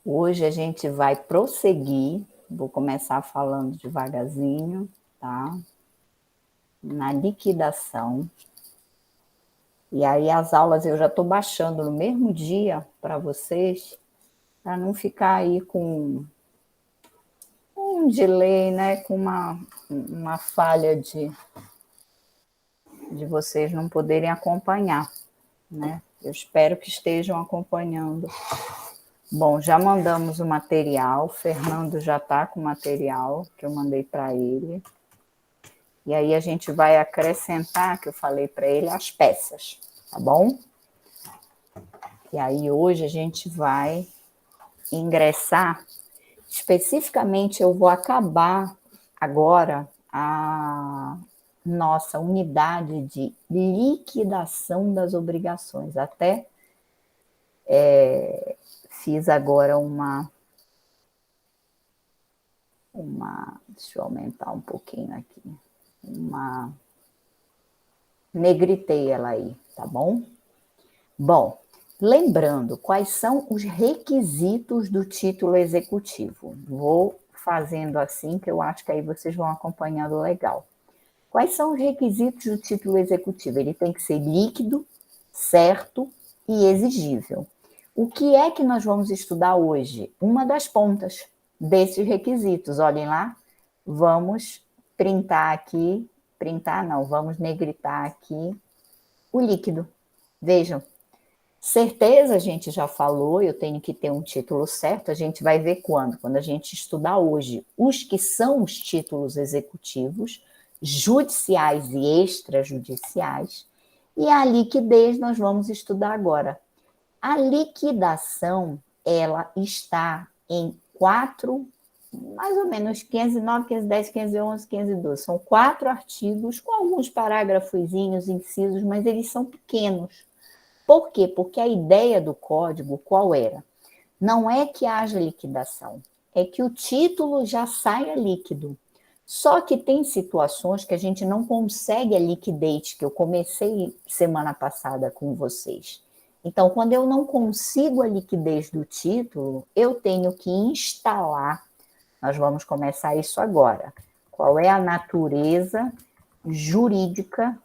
Hoje a gente vai prosseguir, vou começar falando devagarzinho, tá? Na liquidação. E aí as aulas eu já estou baixando no mesmo dia para vocês, para não ficar aí com um delay, né? Com uma falha de vocês não poderem acompanhar, né? Eu espero que estejam acompanhando. Bom, já mandamos o material, o Fernando já está com o material que eu mandei para ele. E aí a gente vai acrescentar, que eu falei para ele, as peças, tá bom? E aí hoje a gente vai ingressar, especificamente eu vou acabar agora a nossa unidade de liquidação das obrigações. Até fiz agora deixa eu aumentar um pouquinho aqui, negritei ela aí, tá bom? Bom, lembrando, quais são os requisitos do título executivo? Vou fazendo assim, que eu acho que aí vocês vão acompanhando legal. Quais são os requisitos do título executivo? Ele tem que ser líquido, certo e exigível. O que é que nós vamos estudar hoje? Uma das pontas desses requisitos. Olhem lá, vamos printar aqui, vamos negritar aqui o líquido. Vejam, certeza a gente já falou, eu tenho que ter um título certo, a gente vai ver quando? Quando a gente estudar hoje os que são os títulos executivos, judiciais e extrajudiciais, e a liquidez nós vamos estudar agora. A liquidação, ela está em mais ou menos 509, 510, 511, 512. São 4 artigos com alguns parágrafozinhos, incisos, mas eles são pequenos. Por quê? Porque a ideia do código qual era? Não é que haja liquidação, é que o título já saia líquido. Só que tem situações que a gente não consegue a liquidez, que eu comecei semana passada com vocês. Então, quando eu não consigo a liquidez do título, eu tenho que instalar. Nós vamos começar isso agora. Qual é a natureza jurídica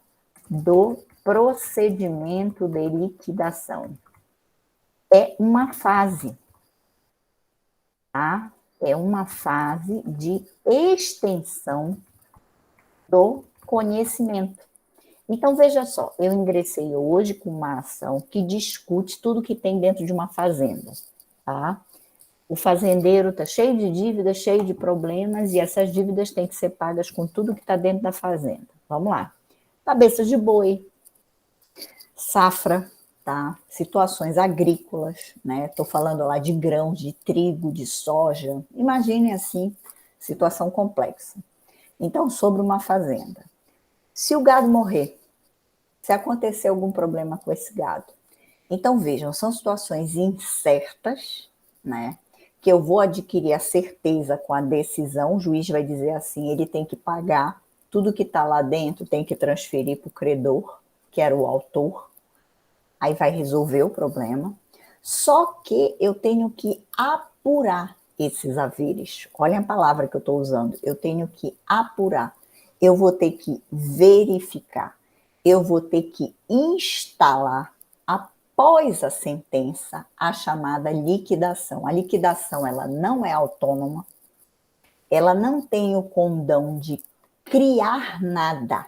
do procedimento de liquidação? É uma fase, tá? É uma fase de extensão do conhecimento. Então, veja só, eu ingressei hoje com uma ação que discute tudo que tem dentro de uma fazenda, tá? O fazendeiro está cheio de dívidas, cheio de problemas, e essas dívidas têm que ser pagas com tudo que está dentro da fazenda. Vamos lá. Cabeça de boi, safra, tá? Situações agrícolas, né? Estou falando lá de grãos, de trigo, de soja. Imaginem assim, situação complexa. Então, sobre uma fazenda. Se o gado morrer, se acontecer algum problema com esse gado. Então, vejam, são situações incertas, né? Que eu vou adquirir a certeza com a decisão, o juiz vai dizer assim, ele tem que pagar, tudo que está lá dentro tem que transferir para o credor, que era o autor, aí vai resolver o problema. Só que eu tenho que apurar esses haveres. Olha a palavra que eu estou usando. Eu tenho que apurar. Eu vou ter que verificar. Eu vou ter que instalar, após a sentença, a chamada liquidação. A liquidação, ela não é autônoma. Ela não tem o condão de criar nada.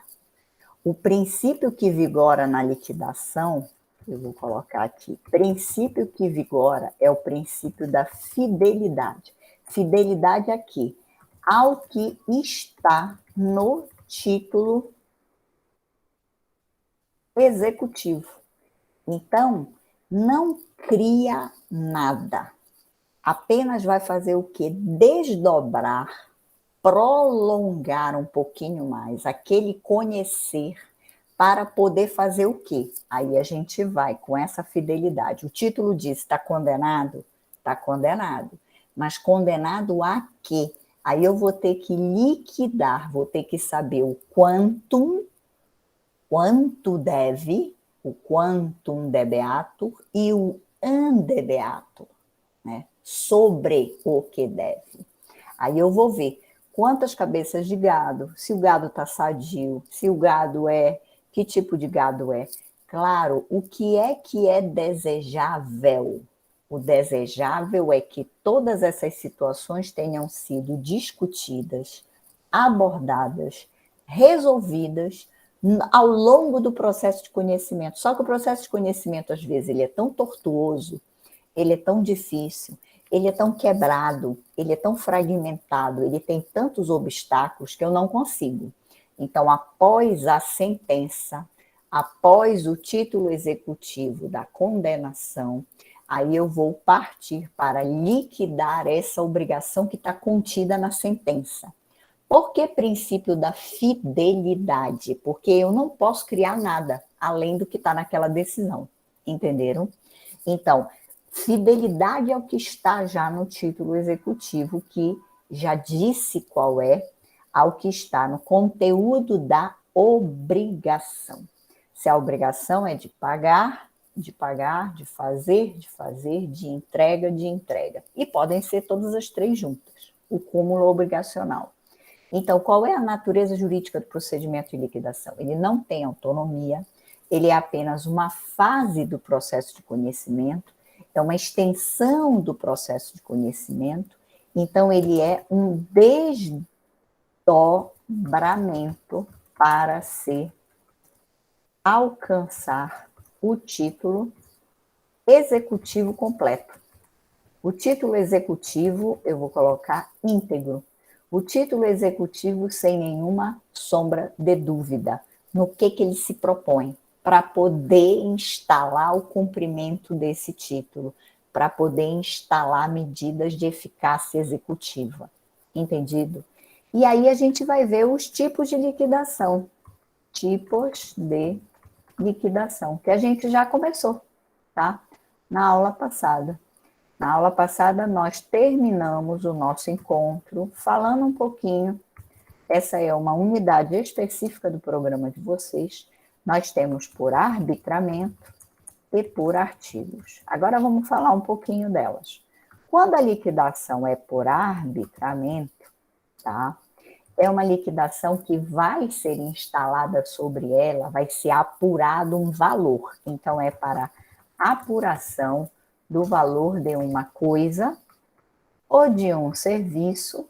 O princípio que vigora na liquidação, eu vou colocar aqui, princípio que vigora é o princípio da fidelidade. Fidelidade aqui, ao que está no título executivo. Então, não cria nada. Apenas vai fazer o quê? Desdobrar, prolongar um pouquinho mais aquele conhecer para poder fazer o quê? Aí a gente vai com essa fidelidade. O título diz, está condenado? Está condenado. Mas condenado a quê? Aí eu vou ter que liquidar, vou ter que saber o quantum, quanto deve, o quantum debeatur e o andebeatur, né? sobre o que deve. Aí eu vou ver quantas cabeças de gado, se o gado está sadio, se o gado que tipo de gado é. Claro, o que é desejável? O desejável é que todas essas situações tenham sido discutidas, abordadas, resolvidas ao longo do processo de conhecimento. Só que o processo de conhecimento, às vezes, ele é tão tortuoso, ele é tão difícil, ele é tão quebrado, ele é tão fragmentado, ele tem tantos obstáculos que eu não consigo. Então, após a sentença, após o título executivo da condenação, aí eu vou partir para liquidar essa obrigação que está contida na sentença. Por que princípio da fidelidade? Porque eu não posso criar nada além do que está naquela decisão. Entenderam? Então, fidelidade é o que está já no título executivo, que já disse qual é, ao que está no conteúdo da obrigação. Se a obrigação é de pagar, de fazer, de entrega, de entrega. E podem ser todas as três juntas, o cúmulo obrigacional. Então, qual é a natureza jurídica do procedimento de liquidação? Ele não tem autonomia, ele é apenas uma fase do processo de conhecimento, é uma extensão do processo de conhecimento, então ele é um desdobramento para se alcançar o título executivo completo. O título executivo eu vou colocar íntegro. O título executivo sem nenhuma sombra de dúvida no que ele se propõe para poder instalar o cumprimento desse título, para poder instalar medidas de eficácia executiva. Entendido? E aí a gente vai ver os tipos de liquidação. Tipos de liquidação, que a gente já começou, tá? Na aula passada. Na aula passada, nós terminamos o nosso encontro falando um pouquinho. Essa é uma unidade específica do programa de vocês. Nós temos por arbitramento e por artigos. Agora vamos falar um pouquinho delas. Quando a liquidação é por arbitramento, tá? É uma liquidação que vai ser instalada sobre ela, vai ser apurado um valor. Então, é para apuração do valor de uma coisa, ou de um serviço,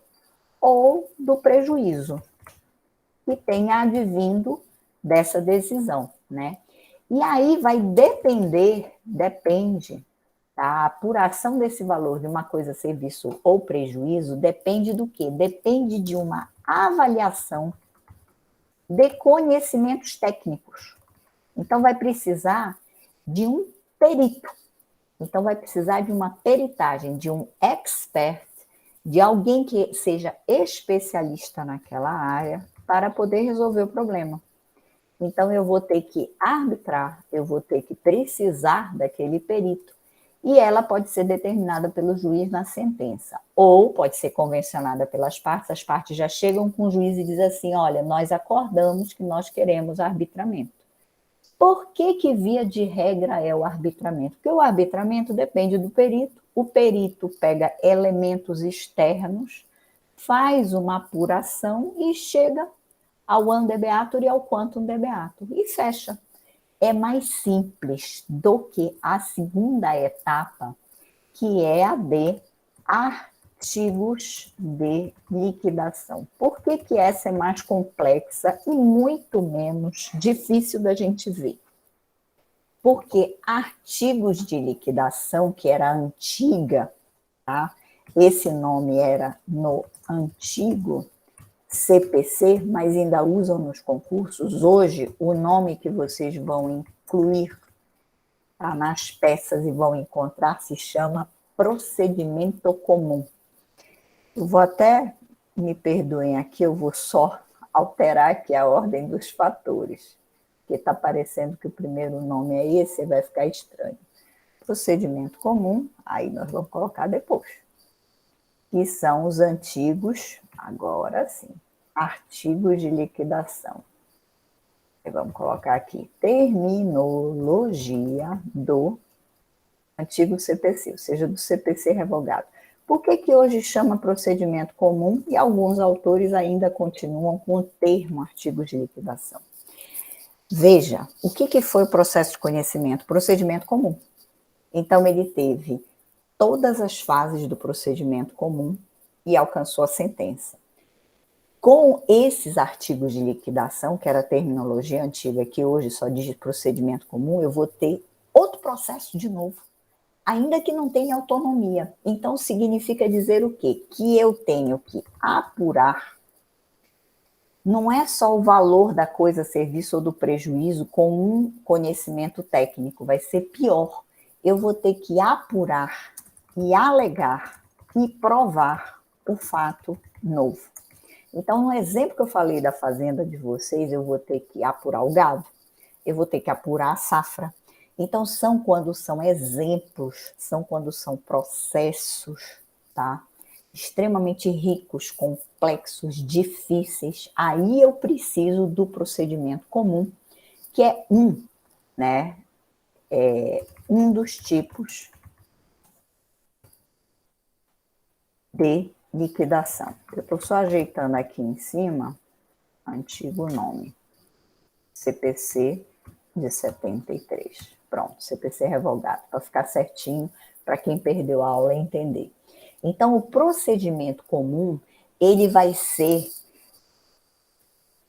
ou do prejuízo que tenha advindo dessa decisão, né? E aí vai depende, tá? A apuração desse valor de uma coisa, serviço ou prejuízo depende do quê? Depende de uma avaliação de conhecimentos técnicos. Então, vai precisar de um perito. Então, vai precisar de uma peritagem, de um expert, de alguém que seja especialista naquela área para poder resolver o problema. Então, eu vou ter que arbitrar, eu vou ter que precisar daquele perito. E ela pode ser determinada pelo juiz na sentença, ou pode ser convencionada pelas partes, as partes já chegam com o juiz e dizem assim, olha, nós acordamos que nós queremos arbitramento. Por que via de regra é o arbitramento? Porque o arbitramento depende do perito, o perito pega elementos externos, faz uma apuração e chega ao andebeatur e ao quantum debeatur, e fecha. É mais simples do que a segunda etapa, que é a de artigos de liquidação. Por que essa é mais complexa e muito menos difícil da gente ver? Porque artigos de liquidação, que era antiga, tá? Esse nome era no antigo CPC, mas ainda usam nos concursos. Hoje, o nome que vocês vão incluir, tá, nas peças e vão encontrar se chama procedimento comum. Eu vou até, me perdoem aqui, eu vou só alterar aqui a ordem dos fatores, porque está parecendo que o primeiro nome é esse e vai ficar estranho. Procedimento comum, aí nós vamos colocar depois, que são os antigos, agora sim, artigos de liquidação. E vamos colocar aqui, terminologia do antigo CPC, ou seja, do CPC revogado. Por que que hoje chama procedimento comum e alguns autores ainda continuam com o termo artigos de liquidação? Veja, o que foi o processo de conhecimento? Procedimento comum. Então, ele teve todas as fases do procedimento comum e alcançou a sentença. Com esses artigos de liquidação, que era a terminologia antiga, que hoje só diz procedimento comum, eu vou ter outro processo de novo, ainda que não tenha autonomia. Então, significa dizer o quê? Que eu tenho que apurar, não é só o valor da coisa, serviço ou do prejuízo com um conhecimento técnico, vai ser pior. Eu vou ter que apurar e alegar e provar o fato novo. Então, no exemplo que eu falei da fazenda de vocês, eu vou ter que apurar o gado, eu vou ter que apurar a safra. Então, são quando são exemplos, são quando são processos, tá? Extremamente ricos, complexos, difíceis. Aí eu preciso do procedimento comum, que é né? Um dos tipos de liquidação. Eu estou só ajeitando aqui em cima, antigo nome, CPC de 73. Pronto, CPC revogado, para ficar certinho, para quem perdeu a aula entender. Então, o procedimento comum, ele vai ser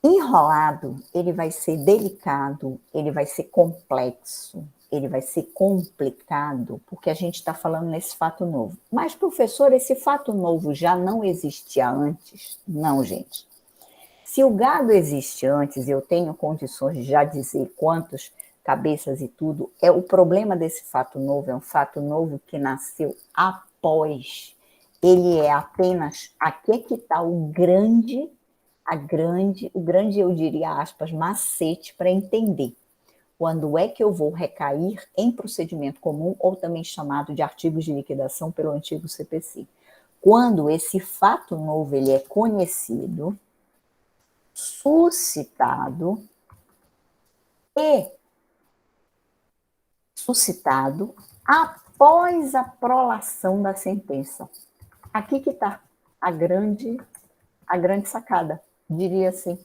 enrolado, ele vai ser delicado, ele vai ser complexo, ele vai ser complicado, porque a gente está falando nesse fato novo. Mas, professor, esse fato novo já não existia antes? Não, gente. Se o gado existe antes, eu tenho condições de já dizer quantos cabeças e tudo, o problema desse fato novo é um fato novo que nasceu após. Ele é apenas, aqui é que está o grande, eu diria, aspas, macete para entender. Quando é que eu vou recair em procedimento comum, ou também chamado de artigos de liquidação pelo antigo CPC? Quando esse fato novo ele é conhecido, suscitado após a prolação da sentença. Aqui que está a grande sacada, diria assim.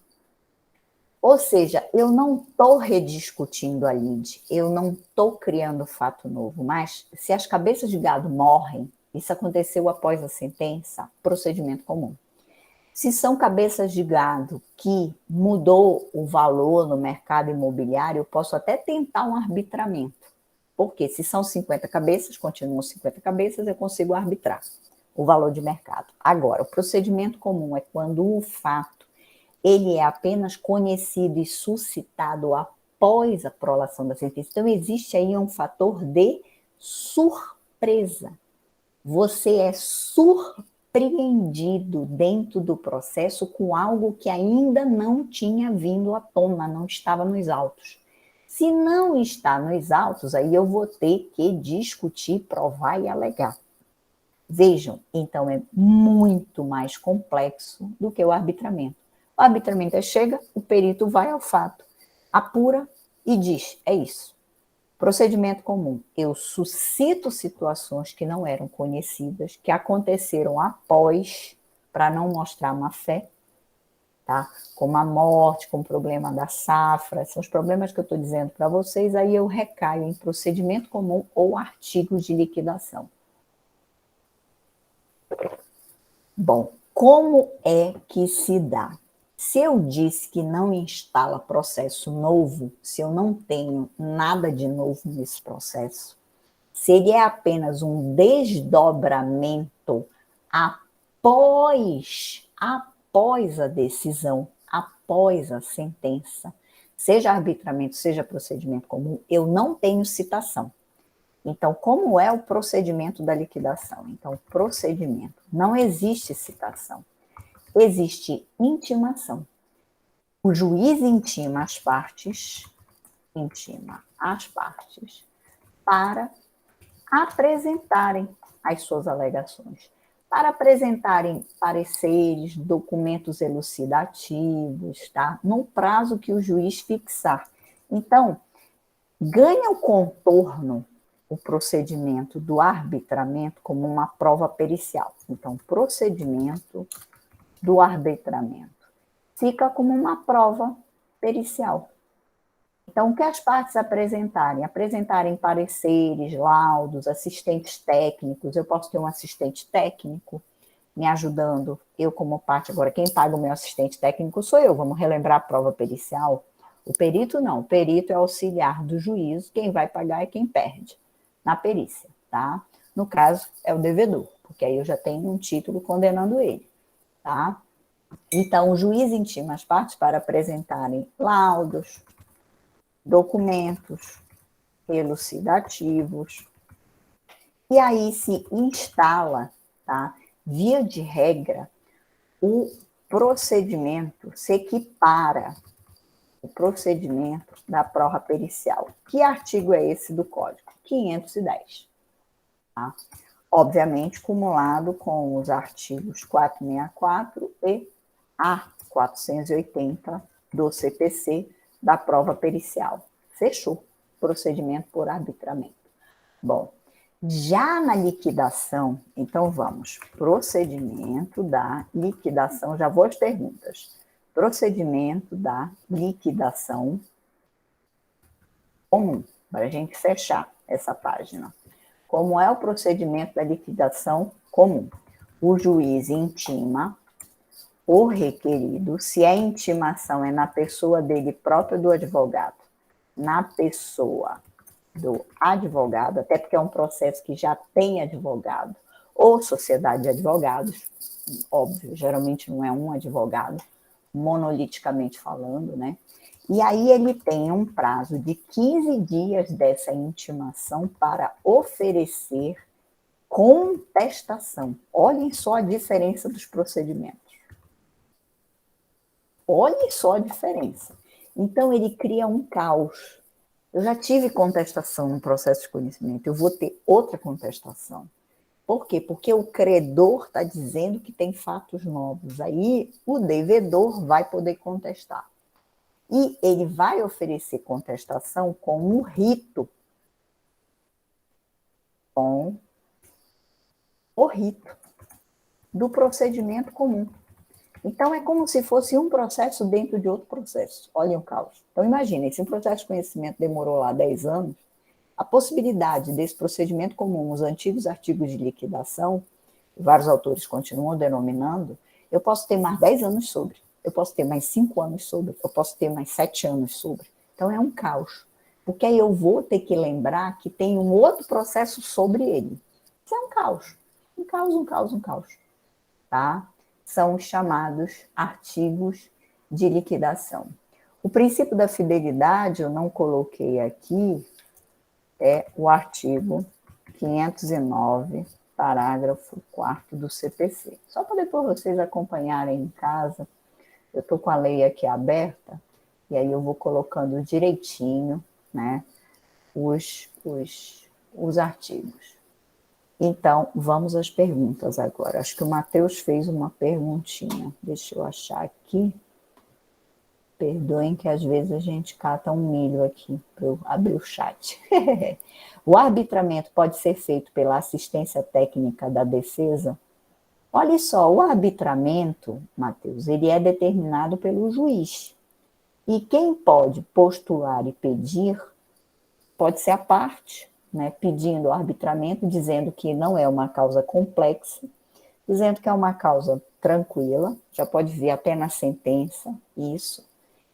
Ou seja, eu não estou rediscutindo a lide, eu não estou criando fato novo, mas se as cabeças de gado morrem, isso aconteceu após a sentença, procedimento comum. Se são cabeças de gado que mudou o valor no mercado imobiliário, eu posso até tentar um arbitramento. Porque se são 50 cabeças, continuam 50 cabeças, eu consigo arbitrar o valor de mercado. Agora, o procedimento comum é quando o fato ele é apenas conhecido e suscitado após a prolação da sentença. Então, existe aí um fator de surpresa. Você é surpreendido dentro do processo com algo que ainda não tinha vindo à tona, não estava nos autos. Se não está nos autos, aí eu vou ter que discutir, provar e alegar. Vejam, então é muito mais complexo do que o arbitramento. O arbitramento chega, o perito vai ao fato, apura e diz, é isso. Procedimento comum, eu suscito situações que não eram conhecidas, que aconteceram após, para não mostrar má fé, tá? Como a morte, como o problema da safra, são os problemas que eu estou dizendo para vocês, aí eu recaio em procedimento comum ou artigos de liquidação. Bom, como é que se dá? Se eu disse que não instala processo novo, se eu não tenho nada de novo nesse processo, se ele é apenas um desdobramento após a decisão, após a sentença, seja arbitramento, seja procedimento comum, eu não tenho citação. Então, como é o procedimento da liquidação? Então, procedimento. Não existe citação. Existe intimação. O juiz intima as partes para apresentarem as suas alegações, para apresentarem pareceres, documentos elucidativos, tá? No prazo que o juiz fixar. Então, ganha o contorno o procedimento do arbitramento como uma prova pericial. Então, procedimento do arbitramento fica como uma prova pericial. Então, o que as partes apresentarem? Apresentarem pareceres, laudos, assistentes técnicos. Eu posso ter um assistente técnico me ajudando, eu como parte. Agora, quem paga o meu assistente técnico sou eu. Vamos relembrar a prova pericial? O perito não. O perito é auxiliar do juízo. Quem vai pagar é quem perde na perícia, tá? No caso, é o devedor, porque aí eu já tenho um título condenando ele, tá? Então, o juiz intima as partes para apresentarem laudos, documentos elucidativos, e aí se instala, tá? Via de regra, o procedimento se equipara o procedimento da prova pericial. Que artigo é esse do Código? 510. Tá? Obviamente, cumulado com os artigos 464 e A 480 do CPC da prova pericial. Fechou. Procedimento por arbitramento. Bom, já na liquidação, então vamos. Procedimento da liquidação, já vou às perguntas. Procedimento da liquidação comum, para a gente fechar essa página. Como é o procedimento da liquidação comum? O juiz intima o requerido, se a intimação é na pessoa dele próprio do advogado, na pessoa do advogado, até porque é um processo que já tem advogado, ou sociedade de advogados, óbvio, geralmente não é um advogado, monoliticamente falando, né? E aí ele tem um prazo de 15 dias dessa intimação para oferecer contestação. Olhem só a diferença dos procedimentos. Olhem só a diferença. Então, ele cria um caos. Eu já tive contestação no processo de conhecimento, eu vou ter outra contestação. Por quê? Porque o credor está dizendo que tem fatos novos. Aí, o devedor vai poder contestar. E ele vai oferecer contestação com um rito. Com o rito do procedimento comum. Então, é como se fosse um processo dentro de outro processo. Olhem o caos. Então, imaginem, se um processo de conhecimento demorou lá 10 anos, a possibilidade desse procedimento comum, os antigos artigos de liquidação, vários autores continuam denominando, eu posso ter mais 10 anos sobre, eu posso ter mais 5 anos sobre, eu posso ter mais 7 anos sobre. Então, é um caos. Porque aí eu vou ter que lembrar que tem um outro processo sobre ele. Isso é um caos. Um caos, um caos, um caos. Tá? São os chamados artigos de liquidação. O princípio da fidelidade, eu não coloquei aqui, é o artigo 509, parágrafo 4º do CPC. Só para depois vocês acompanharem em casa, eu estou com a lei aqui aberta, e aí eu vou colocando direitinho, né, os artigos. Então, vamos às perguntas agora. Acho que o Matheus fez uma perguntinha. Deixa eu achar aqui. Perdoem que às vezes a gente cata um milho aqui para eu abrir o chat. O arbitramento pode ser feito pela assistência técnica da defesa? Olha só, o arbitramento, Matheus, ele é determinado pelo juiz. E quem pode postular e pedir pode ser a parte, né, pedindo o arbitramento, dizendo que não é uma causa complexa, dizendo que é uma causa tranquila, já pode vir até na sentença, isso,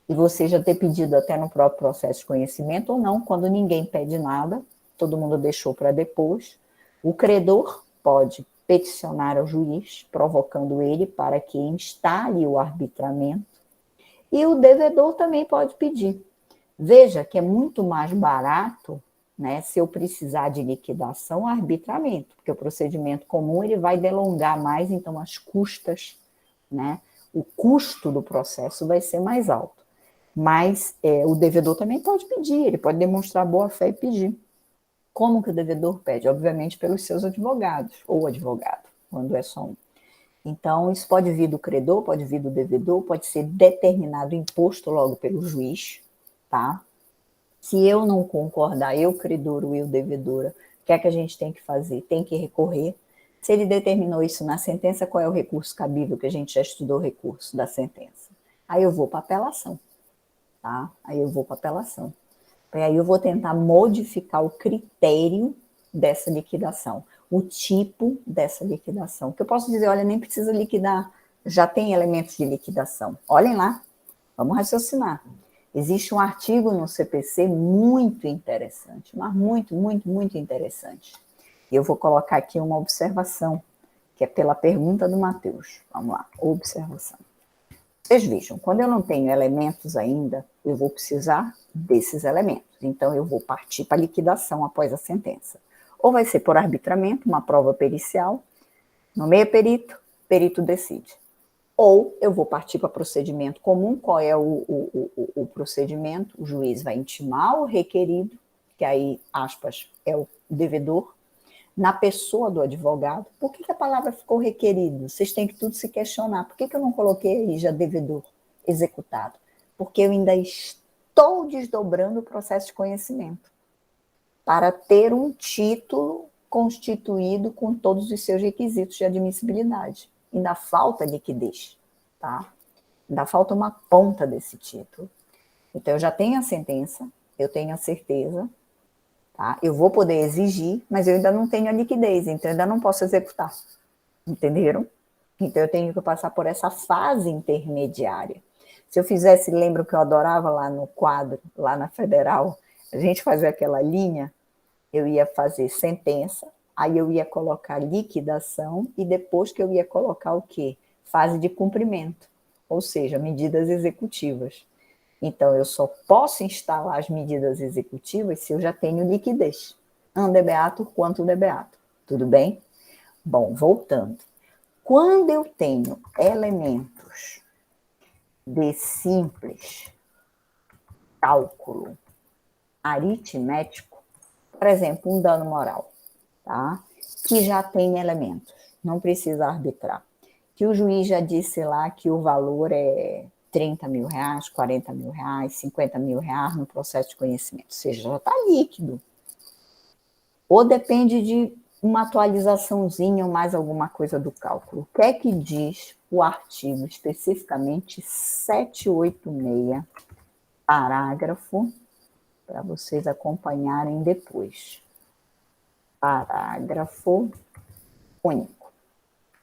e você já ter pedido até no próprio processo de conhecimento, ou não, quando ninguém pede nada, todo mundo deixou para depois, o credor pode peticionar ao juiz, provocando ele para que instale o arbitramento, e o devedor também pode pedir. Veja que é muito mais barato, né, se eu precisar de liquidação, arbitramento, porque o procedimento comum ele vai delongar mais, então as custas, né, o custo do processo vai ser mais alto. Mas o devedor também pode pedir, ele pode demonstrar boa-fé e pedir. Como que o devedor pede? Obviamente pelos seus advogados, ou advogado, quando é só um. Então, isso pode vir do credor, pode vir do devedor, pode ser determinado, imposto logo pelo juiz, tá? Se eu não concordar, eu, credor ou eu, devedora, que é que a gente tem que fazer? Tem que recorrer. Se ele determinou isso na sentença, qual é o recurso cabível, que a gente já estudou o recurso da sentença? Aí eu vou para apelação, tá? Aí eu vou para apelação. E aí eu vou tentar modificar o critério dessa liquidação, o tipo dessa liquidação. Que eu posso dizer, olha, nem precisa liquidar, já tem elementos de liquidação. Olhem lá, vamos raciocinar. Existe um artigo no CPC muito interessante, mas muito, muito, muito interessante. E eu vou colocar aqui uma observação, que é pela pergunta do Matheus. Vamos lá, observação. Vocês vejam, quando eu não tenho elementos ainda, eu vou precisar desses elementos. Então, eu vou partir para a liquidação após a sentença. Ou vai ser por arbitramento, uma prova pericial, nomeia perito, perito decide. Ou eu vou partir para procedimento comum. Qual é o procedimento? O juiz vai intimar o requerido, que aí, aspas, é o devedor, na pessoa do advogado. Por que a palavra ficou requerido? Vocês têm que tudo se questionar. Por que eu não coloquei aí já devedor executado? Porque eu ainda estou desdobrando o processo de conhecimento para ter um título constituído com todos os seus requisitos de admissibilidade. Ainda falta liquidez, tá? Ainda falta uma ponta desse título. Então, eu já tenho a sentença, eu tenho a certeza, tá? Eu vou poder exigir, mas eu ainda não tenho a liquidez, então eu ainda não posso executar. Entenderam? Então eu tenho que passar por essa fase intermediária. Se eu fizesse, lembra que eu adorava lá no quadro, lá na Federal, a gente fazia aquela linha, eu ia fazer sentença, aí eu ia colocar liquidação e depois que eu ia colocar o quê? Fase de cumprimento, ou seja, medidas executivas. Então, eu só posso instalar as medidas executivas se eu já tenho liquidez, ante beato quanto de beato. Tudo bem? Bom, voltando. Quando eu tenho elementos de simples cálculo aritmético, por exemplo, um dano moral, tá? Que já tem elementos, não precisa arbitrar. Que o juiz já disse lá que o valor é 30 mil reais, 40 mil reais, 50 mil reais no processo de conhecimento, ou seja, já está líquido. Ou depende de uma atualizaçãozinha ou mais alguma coisa do cálculo. O que é que diz o artigo, especificamente 786, parágrafo, para vocês acompanharem depois. Parágrafo único.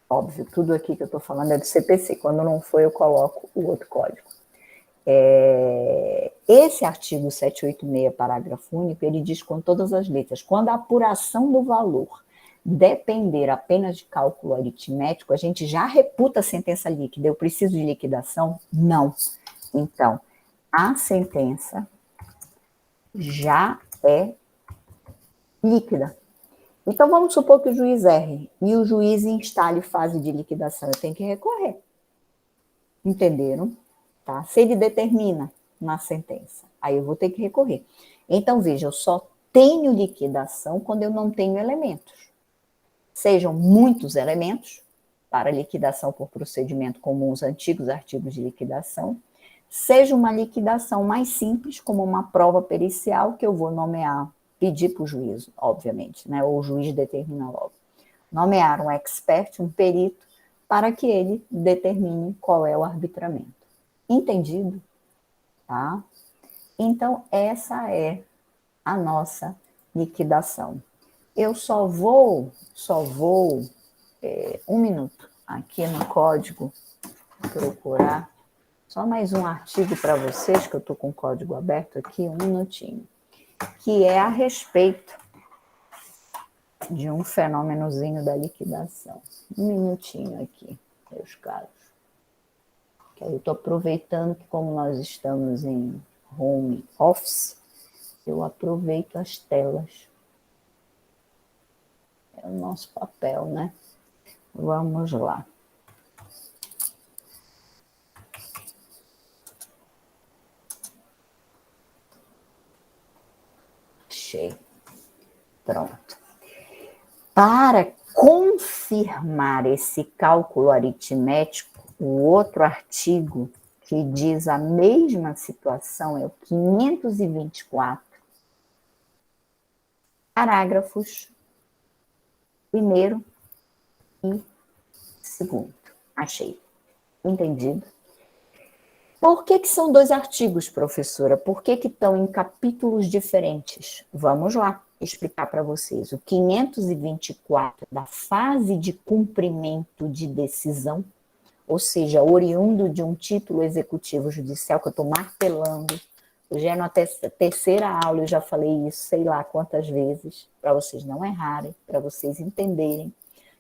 Óbvio, tudo aqui que eu estou falando é do CPC. Quando não for, eu coloco o outro código. Esse artigo 786, parágrafo único, ele diz com todas as letras, quando a apuração do valor depender apenas de cálculo aritmético, a gente já reputa a sentença líquida. Eu preciso de liquidação? Não. Então, a sentença já é líquida. Então, vamos supor que o juiz erre e o juiz instale fase de liquidação. Eu tenho que recorrer. Entenderam? Tá? Se ele determina na sentença, aí eu vou ter que recorrer. Então, veja, eu só tenho liquidação quando eu não tenho elementos. Sejam muitos elementos, para liquidação por procedimento comum, os antigos artigos de liquidação, seja uma liquidação mais simples, como uma prova pericial, que eu vou nomear, pedir para o juiz, obviamente, né? Ou o juiz determina logo. Nomear um expert, um perito, para que ele determine qual é o arbitramento. Entendido? Tá? Então, essa é a nossa liquidação. Eu só vou um minuto aqui no código procurar só mais um artigo para vocês, que eu estou com o código aberto aqui, um minutinho, que é a respeito de um fenômenozinho da liquidação. Um minutinho aqui, meus caros. Que aí eu estou aproveitando que, como nós estamos em home office, eu aproveito as telas. É o nosso papel, né? Vamos lá. Achei. Pronto. Para confirmar esse cálculo aritmético, o outro artigo que diz a mesma situação é o 524, parágrafos Primeiro e segundo. Achei. Entendido? Por que são 2 artigos, professora? Por que estão em capítulos diferentes? Vamos lá explicar para vocês. O 524 da fase de cumprimento de decisão, ou seja, oriundo de um título executivo judicial, que eu estou martelando. Hoje é na terceira aula, eu já falei isso, sei lá quantas vezes, para vocês não errarem, para vocês entenderem.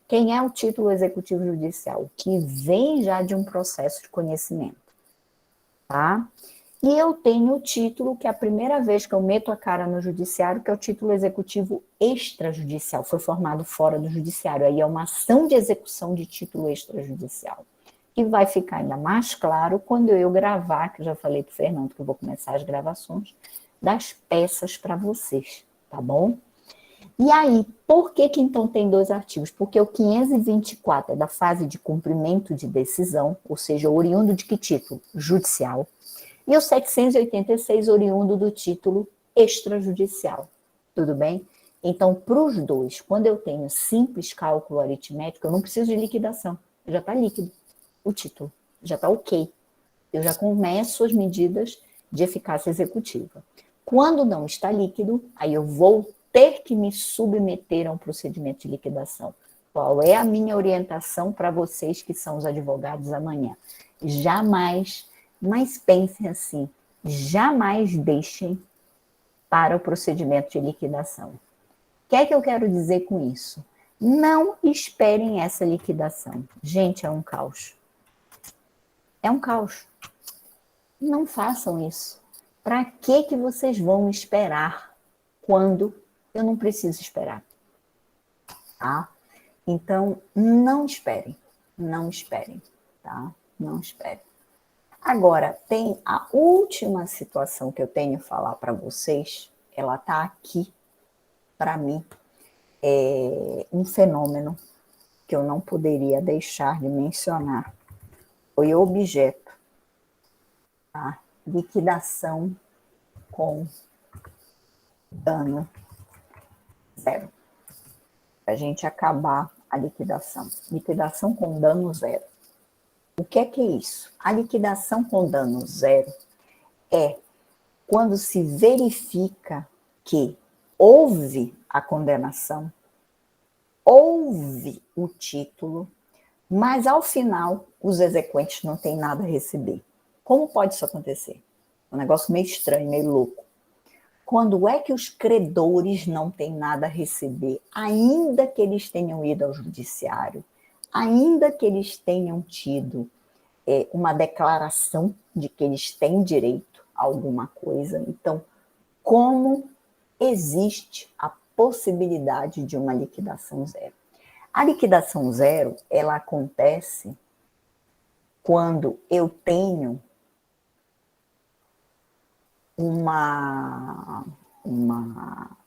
Quem é o título executivo judicial? Que vem já de um processo de conhecimento, tá? E eu tenho o título, que é a primeira vez que eu meto a cara no judiciário, que é o título executivo extrajudicial, foi formado fora do judiciário, aí é uma ação de execução de título extrajudicial. E vai ficar ainda mais claro quando eu gravar, que eu já falei para o Fernando que eu vou começar as gravações, das peças para vocês, tá bom? E aí, por que então tem 2 artigos? Porque o 524 é da fase de cumprimento de decisão, ou seja, oriundo de que título? Judicial. E o 786 oriundo do título extrajudicial. Tudo bem? Então, para os 2, quando eu tenho simples cálculo aritmético, eu não preciso de liquidação. Já está líquido o título. Já está ok. Eu já começo as medidas de eficácia executiva. Quando não está líquido, aí eu vou ter que me submeter a um procedimento de liquidação. Qual é a minha orientação para vocês que são os advogados amanhã? Jamais, mas pensem assim, jamais deixem para o procedimento de liquidação. O que é que eu quero dizer com isso? Não esperem essa liquidação. Gente, é um caos. É um caos. Não façam isso. Para que vocês vão esperar quando eu não preciso esperar? Tá? Então, não esperem. Não esperem, tá? Não esperem. Agora, tem a última situação que eu tenho que falar para vocês, ela tá aqui, para mim, é um fenômeno que eu não poderia deixar de mencionar. Foi objeto, tá? Liquidação com dano zero. Para a gente acabar a liquidação. Liquidação com dano zero. O que é isso? A liquidação com dano zero é quando se verifica que houve a condenação, houve o título, mas ao final os exequentes não têm nada a receber. Como pode isso acontecer? Um negócio meio estranho, meio louco. Quando é que os credores não têm nada a receber, ainda que eles tenham ido ao judiciário, ainda que eles tenham tido uma declaração de que eles têm direito a alguma coisa? Então, como existe a possibilidade de uma liquidação zero? A liquidação zero, ela acontece quando eu tenho uma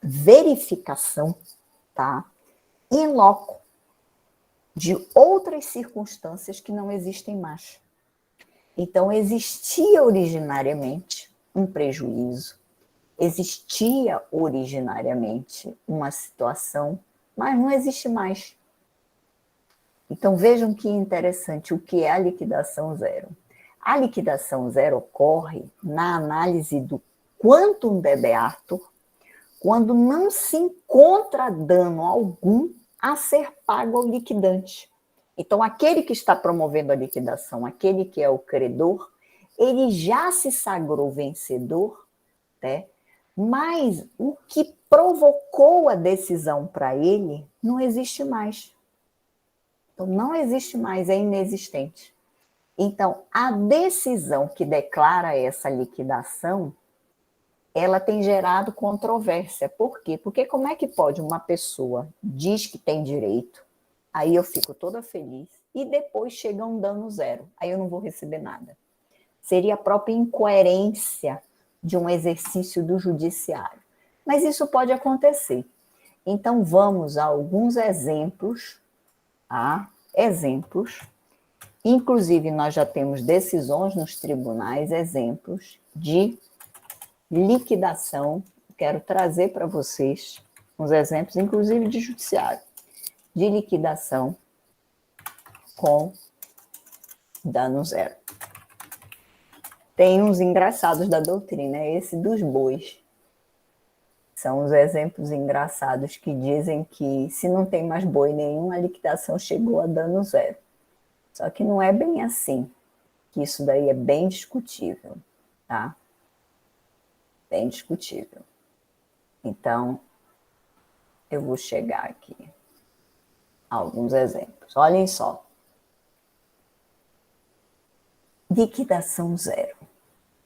verificação, tá, in loco, de outras circunstâncias que não existem mais. Então, existia originariamente um prejuízo, existia originariamente uma situação, mas não existe mais. Então, vejam que interessante o que é a liquidação zero. A liquidação zero ocorre na análise do quantum debeatur, quando não se encontra dano algum a ser pago ao liquidante. Então, aquele que está promovendo a liquidação, aquele que é o credor, ele já se sagrou vencedor, né? Mas o que provocou a decisão para ele não existe mais. Então, não existe mais, é inexistente. Então, a decisão que declara essa liquidação, ela tem gerado controvérsia. Por quê? Porque como é que pode uma pessoa diz que tem direito, aí eu fico toda feliz, e depois chega um dano zero, aí eu não vou receber nada. Seria a própria incoerência de um exercício do judiciário. Mas isso pode acontecer. Então, vamos a alguns exemplos, tá? Exemplos. Inclusive, nós já temos decisões nos tribunais, exemplos de liquidação. Quero trazer para vocês uns exemplos, inclusive de judiciário. de liquidação com dano zero. Tem uns engraçados da doutrina, esse dos bois. São os exemplos engraçados que dizem que se não tem mais boi nenhum, a liquidação chegou a dano zero. Só que não é bem assim, que isso daí é bem discutível, tá? Bem discutível. Então, eu vou chegar aqui a alguns exemplos. Olhem só. Liquidação zero.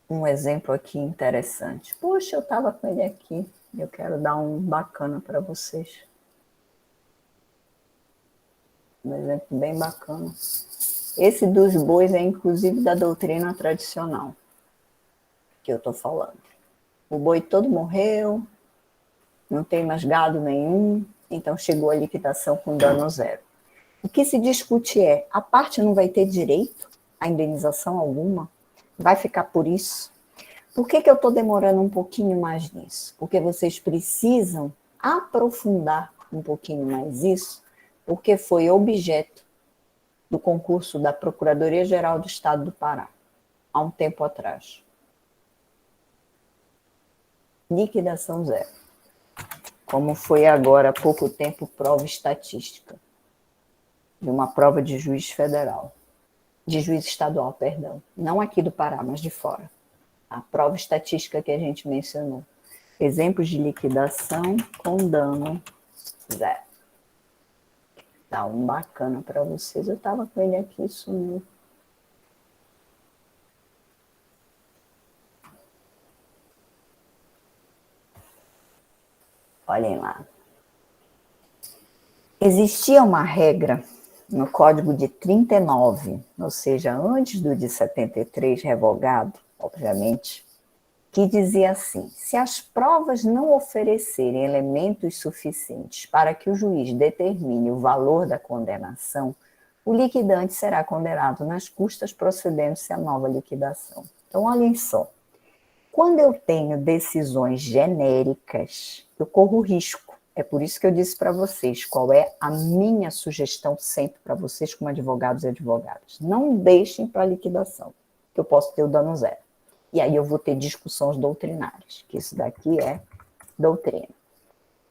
Um exemplo aqui interessante. Poxa, eu estava com ele aqui. Eu quero dar um bacana para vocês. Um exemplo bem bacana. Esse dos bois é inclusive da doutrina tradicional que eu estou falando. O boi todo morreu, não tem mais gado nenhum, então chegou a liquidação com dano zero. O que se discute é, a parte não vai ter direito a indenização alguma? Vai ficar por isso? Por que eu estou demorando um pouquinho mais nisso? Porque vocês precisam aprofundar um pouquinho mais isso, porque foi objeto do concurso da Procuradoria-Geral do Estado do Pará, há um tempo atrás. Liquidação zero. Como foi agora há pouco tempo prova estatística, de uma prova de juiz federal, de juiz estadual, perdão, não aqui do Pará, mas de fora. A prova estatística que a gente mencionou. Exemplos de liquidação com dano zero. Dá um bacana para vocês. Eu estava com ele aqui, sumiu. Olhem lá. Existia uma regra no Código de 39, ou seja, antes do de 73 revogado, obviamente, que dizia assim: se as provas não oferecerem elementos suficientes para que o juiz determine o valor da condenação, o liquidante será condenado nas custas, procedendo-se a nova liquidação. Então, olhem só, quando eu tenho decisões genéricas, eu corro risco. É por isso que eu disse para vocês qual é a minha sugestão sempre para vocês como advogados e advogadas. Não deixem para liquidação, que eu posso ter o dano zero. E aí eu vou ter discussões doutrinárias, que isso daqui é doutrina,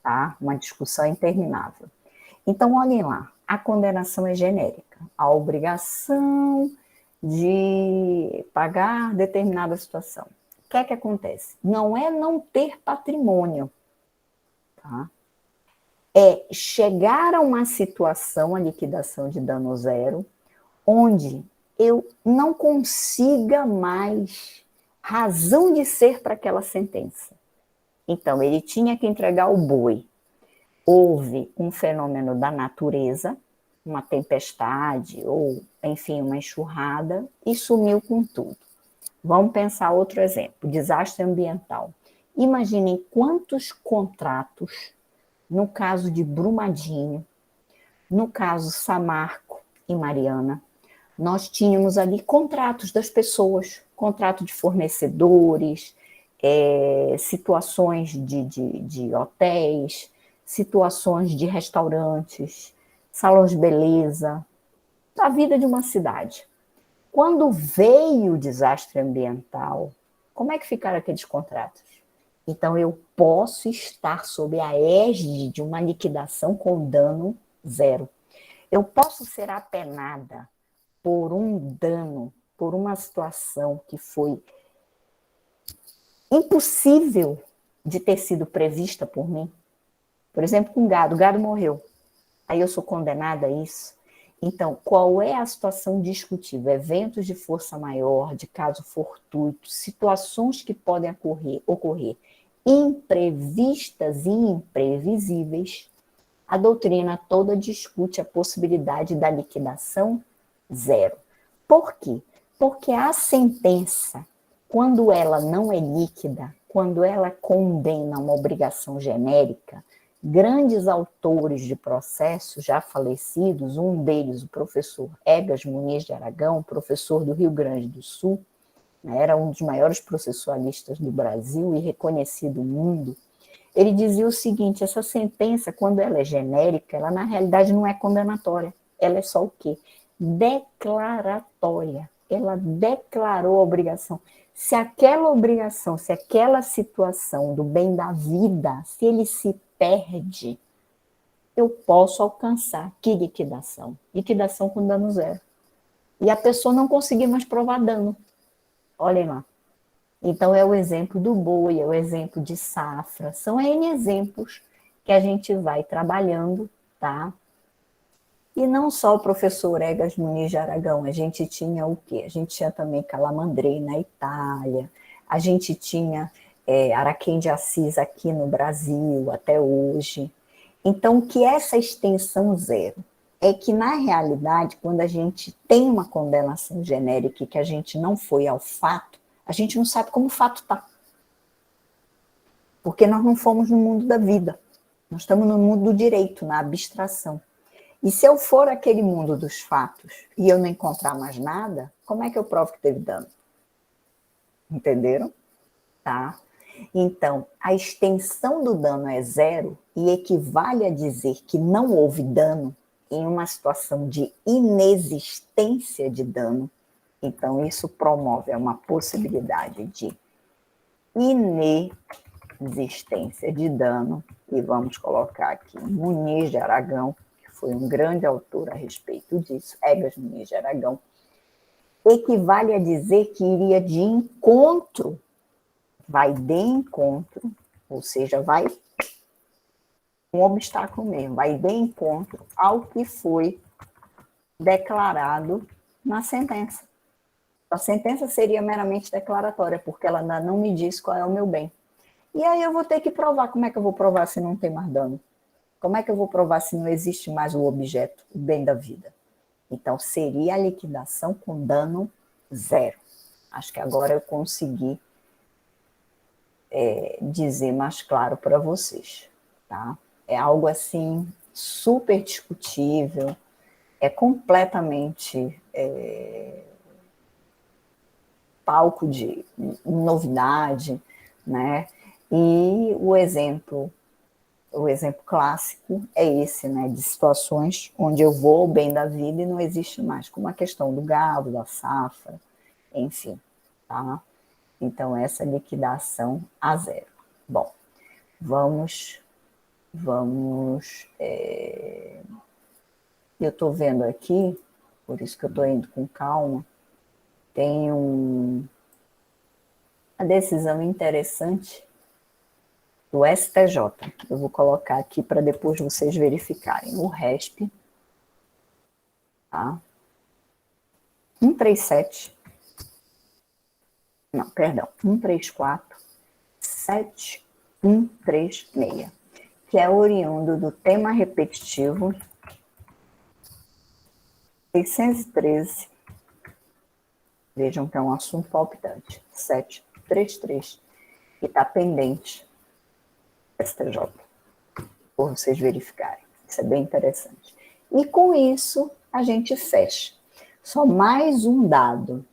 tá? Uma discussão interminável. Então, olhem lá, a condenação é genérica. A obrigação de pagar determinada situação. O que é que acontece? Não é não ter patrimônio, tá? É chegar a uma situação, a liquidação de dano zero, onde eu não consiga mais razão de ser para aquela sentença. Então, ele tinha que entregar o boi. Houve um fenômeno da natureza, uma tempestade, ou, enfim, uma enxurrada, e sumiu com tudo. Vamos pensar outro exemplo, desastre ambiental. Imaginem quantos contratos, no caso de Brumadinho, no caso Samarco e Mariana, nós tínhamos ali contratos das pessoas, contrato de fornecedores, situações de hotéis, situações de restaurantes, salões de beleza, a vida de uma cidade. Quando veio o desastre ambiental, como é que ficaram aqueles contratos? Então, eu posso estar sob a égide de uma liquidação com dano zero. Eu posso ser apenada por um dano, por uma situação que foi impossível de ter sido prevista por mim. Por exemplo, com gado, o gado morreu. Aí eu sou condenada a isso. Então, qual é a situação discutível? Eventos de força maior, de caso fortuito, situações que podem ocorrer imprevistas e imprevisíveis, a doutrina toda discute a possibilidade da liquidação zero. Por quê? Porque a sentença, quando ela não é líquida, quando ela condena uma obrigação genérica, grandes autores de processo já falecidos, um deles, o professor Egas Muniz de Aragão, professor do Rio Grande do Sul, era um dos maiores processualistas do Brasil e reconhecido no mundo, Ele dizia o seguinte: essa sentença, quando ela é genérica, ela na realidade não é condenatória. Ela é só o quê? Declaratória. Ela declarou a obrigação. Se aquela obrigação, se aquela situação do bem da vida, se ele se perde, eu posso alcançar. Que liquidação? Liquidação com dano zero. E a pessoa não conseguir mais provar dano. Olhem lá. Então, é o exemplo do boi, é o exemplo de safra. São N exemplos que a gente vai trabalhando, tá? E não só o professor Egas Muniz de Aragão, a gente tinha o quê? A gente tinha também Calamandrei na Itália, a gente tinha Araquém de Assis aqui no Brasil até hoje. Então, o que é essa extensão zero? É que, na realidade, quando a gente tem uma condenação genérica e que a gente não foi ao fato, a gente não sabe como o fato está. Porque nós não fomos no mundo da vida. Nós estamos no mundo do direito, na abstração. E se eu for aquele mundo dos fatos e eu não encontrar mais nada, como é que eu provo que teve dano? Entenderam? Tá? Então, a extensão do dano é zero e equivale a dizer que não houve dano em uma situação de inexistência de dano. Então, isso promove uma possibilidade de inexistência de dano, e vamos colocar aqui Muniz de Aragão, que foi um grande autor a respeito disso, Egas Muniz de Aragão, equivale a dizer que iria de encontro, vai de encontro, ou seja, vai um obstáculo mesmo, vai de encontro ao que foi declarado na sentença. A sentença seria meramente declaratória, porque ela ainda não me diz qual é o meu bem. E aí eu vou ter que provar. Como é que eu vou provar se não tem mais dano? Como é que eu vou provar se não existe mais o objeto, o bem da vida? Então, seria a liquidação com dano zero. Acho que agora eu consegui dizer mais claro para vocês. Tá? É algo assim super discutível, é completamente palco de novidade, né? E o exemplo clássico é esse, né, de situações onde eu vou ao bem da vida e não existe mais, como a questão do gado, da safra, enfim, tá? Então, essa liquidação a zero. Bom, eu estou vendo aqui, por isso que eu estou indo com calma, tem uma decisão interessante do STJ. Eu vou colocar aqui para depois vocês verificarem. O RESP, tá? 137, não, perdão, 134, 7136, que é oriundo do tema repetitivo 613, vejam que é um assunto palpitante, 733, que está pendente STJ, por vocês verificarem. Isso é bem interessante. E com isso, a gente fecha. Só mais um dado.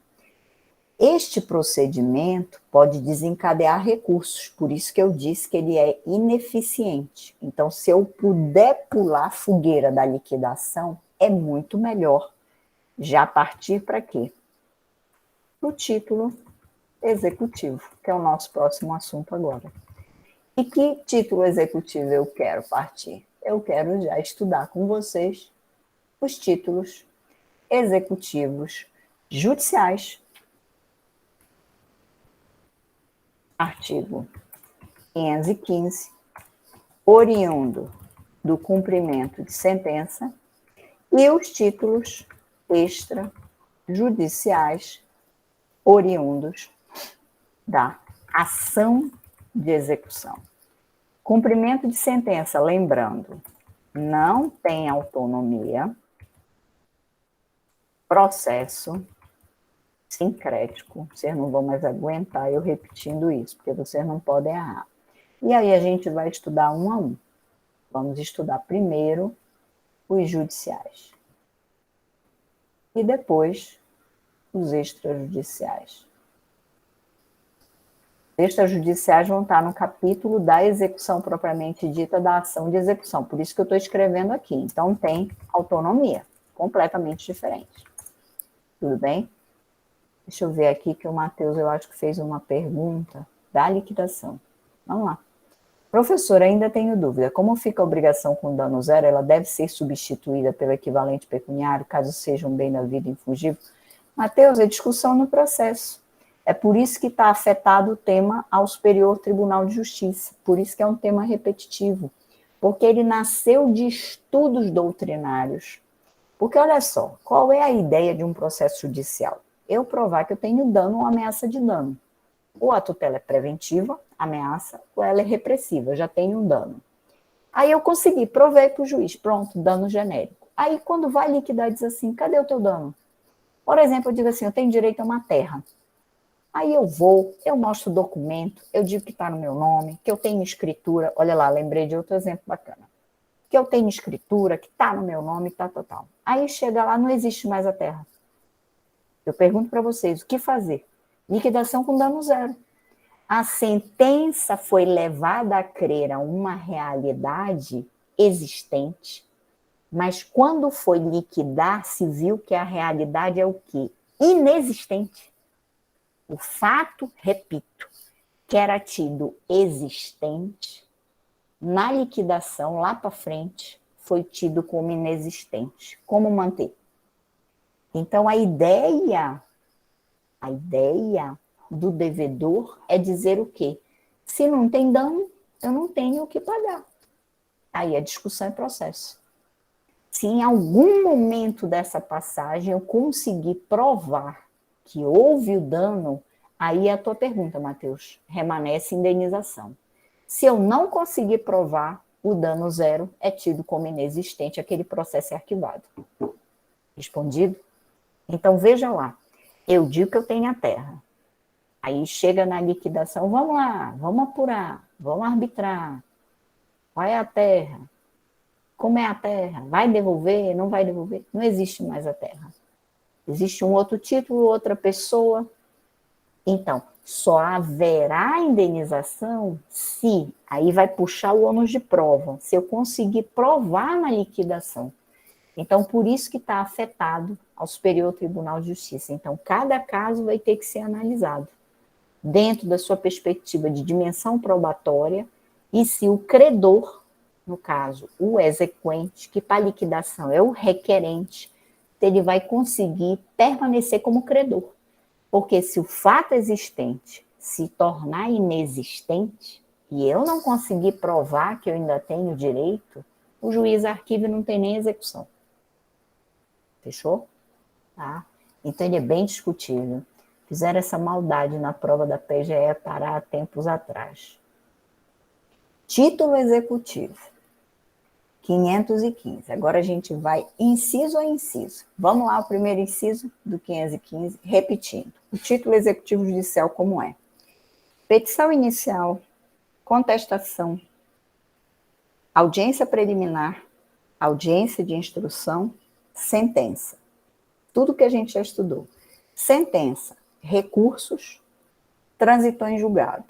Este procedimento pode desencadear recursos, por isso que eu disse que ele é ineficiente. Então, se eu puder pular a fogueira da liquidação, é muito melhor. Já partir para quê? Para o título executivo, que é o nosso próximo assunto agora. E que título executivo eu quero partir? Eu quero já estudar com vocês os títulos executivos judiciais. Artigo 515, oriundo do cumprimento de sentença, e os títulos extrajudiciais oriundos da ação de execução. Cumprimento de sentença, lembrando, não tem autonomia, processo sincrético, vocês não vão mais aguentar eu repetindo isso, porque vocês não podem errar. E aí a gente vai estudar um a um. Vamos estudar primeiro os judiciais e depois os extrajudiciais. Extrajudiciais vão estar no capítulo da execução propriamente dita, da ação de execução. Por isso que eu estou escrevendo aqui. Então, tem autonomia, completamente diferente. Tudo bem? Deixa eu ver aqui que o Matheus, eu acho que fez uma pergunta da liquidação. Vamos lá. Professor, ainda tenho dúvida. Como fica a obrigação com dano zero? Ela deve ser substituída pelo equivalente pecuniário, caso seja um bem da vida infungível? Matheus, é discussão no processo. É por isso que está afetado o tema ao Superior Tribunal de Justiça. Por isso que é um tema repetitivo. Porque ele nasceu de estudos doutrinários. Porque, olha só, qual é a ideia de um processo judicial? Eu provar que eu tenho dano ou ameaça de dano. Ou a tutela é preventiva, ameaça, ou ela é repressiva, já tenho um dano. Aí eu consegui, provei para o juiz, pronto, dano genérico. Aí quando vai liquidar, diz assim, cadê o teu dano? Por exemplo, eu digo assim, eu tenho direito a uma terra. Aí eu vou, eu mostro o documento, eu digo que está no meu nome, que eu tenho escritura, olha lá, lembrei de outro exemplo bacana. Que eu tenho escritura, que está no meu nome, tal. Aí chega lá, não existe mais a terra. Eu pergunto para vocês, o que fazer? Liquidação com dano zero. A sentença foi levada a crer a uma realidade existente, mas quando foi liquidar, se viu que a realidade é o quê? Inexistente. O fato, repito, que era tido existente, na liquidação, lá para frente, foi tido como inexistente. Como manter? Então, a ideia do devedor é dizer o quê? Se não tem dano, eu não tenho o que pagar. Aí a discussão é processo. Se em algum momento dessa passagem eu conseguir provar que houve o dano, aí é a tua pergunta, Matheus, remanesce indenização. Se eu não conseguir provar, o dano zero é tido como inexistente, aquele processo é arquivado. Respondido? Então, veja lá, eu digo que eu tenho a terra. Aí chega na liquidação, vamos lá, vamos apurar, vamos arbitrar. Qual é a terra? Como é a terra? Vai devolver? Não vai devolver? Não existe mais a terra. Existe um outro título, outra pessoa. Então, só haverá indenização se, aí vai puxar o ônus de prova, se eu conseguir provar na liquidação. Então, por isso que está afetado ao Superior Tribunal de Justiça. Então, cada caso vai ter que ser analisado dentro da sua perspectiva de dimensão probatória e se o credor, no caso, o exequente, que para liquidação é o requerente, ele vai conseguir permanecer como credor. Porque se o fato existente se tornar inexistente e eu não conseguir provar que eu ainda tenho direito, o juiz arquiva e não tem nem execução. Fechou? Tá? Então ele é bem discutível. Fizeram essa maldade na prova da PGE Pará há tempos atrás. Título executivo, 515. Agora a gente vai inciso a inciso. Vamos lá, o primeiro inciso do 515, repetindo. O título executivo judicial como é? Petição inicial, contestação, audiência preliminar, audiência de instrução, sentença. Tudo que a gente já estudou. Sentença, recursos, transitou em julgado.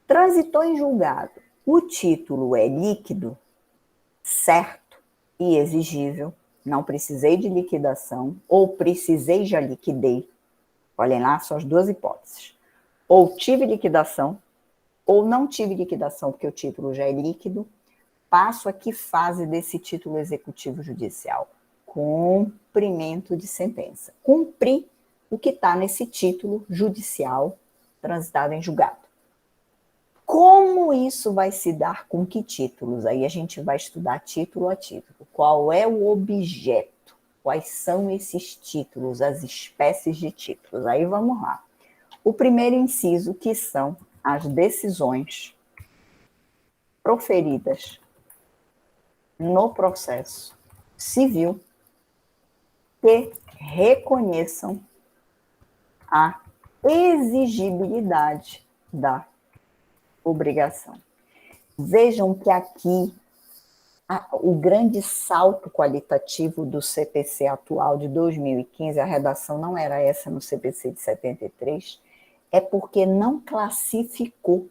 Transitou em julgado. O título é líquido, certo e exigível. Não precisei de liquidação, ou precisei, já liquidei. Olhem lá, são as duas hipóteses. Ou tive liquidação, ou não tive liquidação, porque o título já é líquido. Passo a que fase desse título executivo judicial? Cumprimento de sentença. Cumprir o que está nesse título judicial transitado em julgado. Como isso vai se dar com que títulos? Aí a gente vai estudar título a título. Qual é o objeto? Quais são esses títulos, as espécies de títulos? Aí vamos lá. O primeiro inciso, que são as decisões proferidas no processo civil que reconheçam a exigibilidade da obrigação. Vejam que aqui o grande salto qualitativo do CPC atual de 2015, a redação não era essa no CPC de 73, é porque não classificou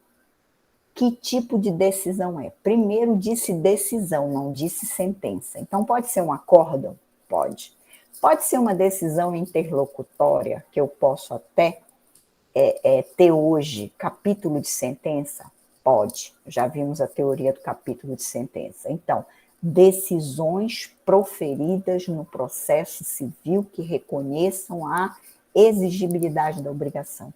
que tipo de decisão é. Primeiro disse decisão, não disse sentença. Então, pode ser um acórdão? Pode. Pode ser uma decisão interlocutória, que eu posso até ter hoje capítulo de sentença? Pode. Já vimos a teoria do capítulo de sentença. Então, decisões proferidas no processo civil que reconheçam a exigibilidade da obrigação.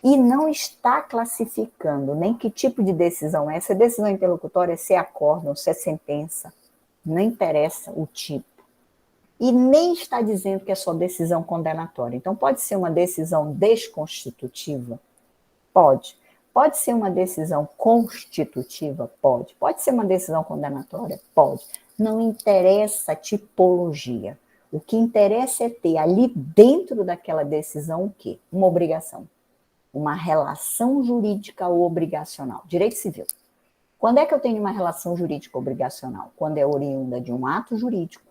E não está classificando nem que tipo de decisão é. Se é decisão interlocutória, se é acórdão, se é sentença, não interessa o tipo. E nem está dizendo que é só decisão condenatória. Então, pode ser uma decisão desconstitutiva? Pode. Pode ser uma decisão constitutiva? Pode. Pode ser uma decisão condenatória? Pode. Não interessa a tipologia. O que interessa é ter ali dentro daquela decisão o quê? Uma obrigação. Uma relação jurídica ou obrigacional. Direito civil. Quando é que eu tenho uma relação jurídica obrigacional? Quando é oriunda de um ato jurídico,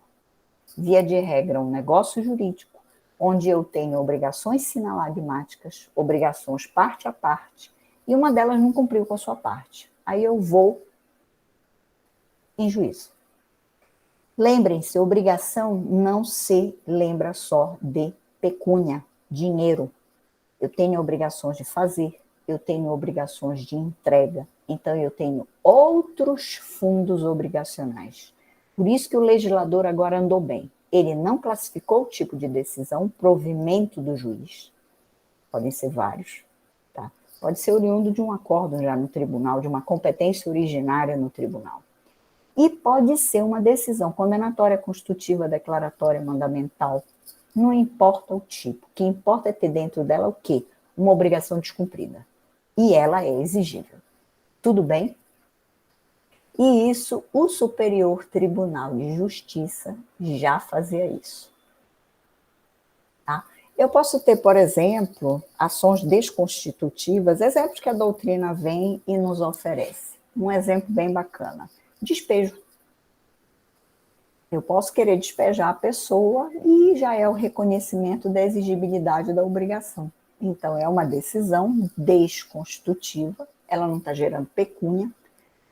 via de regra, um negócio jurídico, onde eu tenho obrigações sinalagmáticas, obrigações parte a parte, e uma delas não cumpriu com a sua parte. Aí eu vou em juízo. Lembrem-se, obrigação não se lembra só de pecúnia, dinheiro. Eu tenho obrigações de fazer, eu tenho obrigações de entrega, então eu tenho outros fundos obrigacionais. Por isso que o legislador agora andou bem. Ele não classificou o tipo de decisão, provimento do juiz. Podem ser vários. Tá? Pode ser oriundo de um acordo já no tribunal, de uma competência originária no tribunal. E pode ser uma decisão condenatória, constitutiva, declaratória, mandamental. Não importa o tipo. O que importa é ter dentro dela o quê? Uma obrigação descumprida. E ela é exigível. Tudo bem? E isso, o Superior Tribunal de Justiça já fazia isso. Tá? Eu posso ter, por exemplo, ações desconstitutivas, exemplos que a doutrina vem e nos oferece. Um exemplo bem bacana. Despejo. Eu posso querer despejar a pessoa e já é o reconhecimento da exigibilidade da obrigação. Então, é uma decisão desconstitutiva, ela não está gerando pecúnia,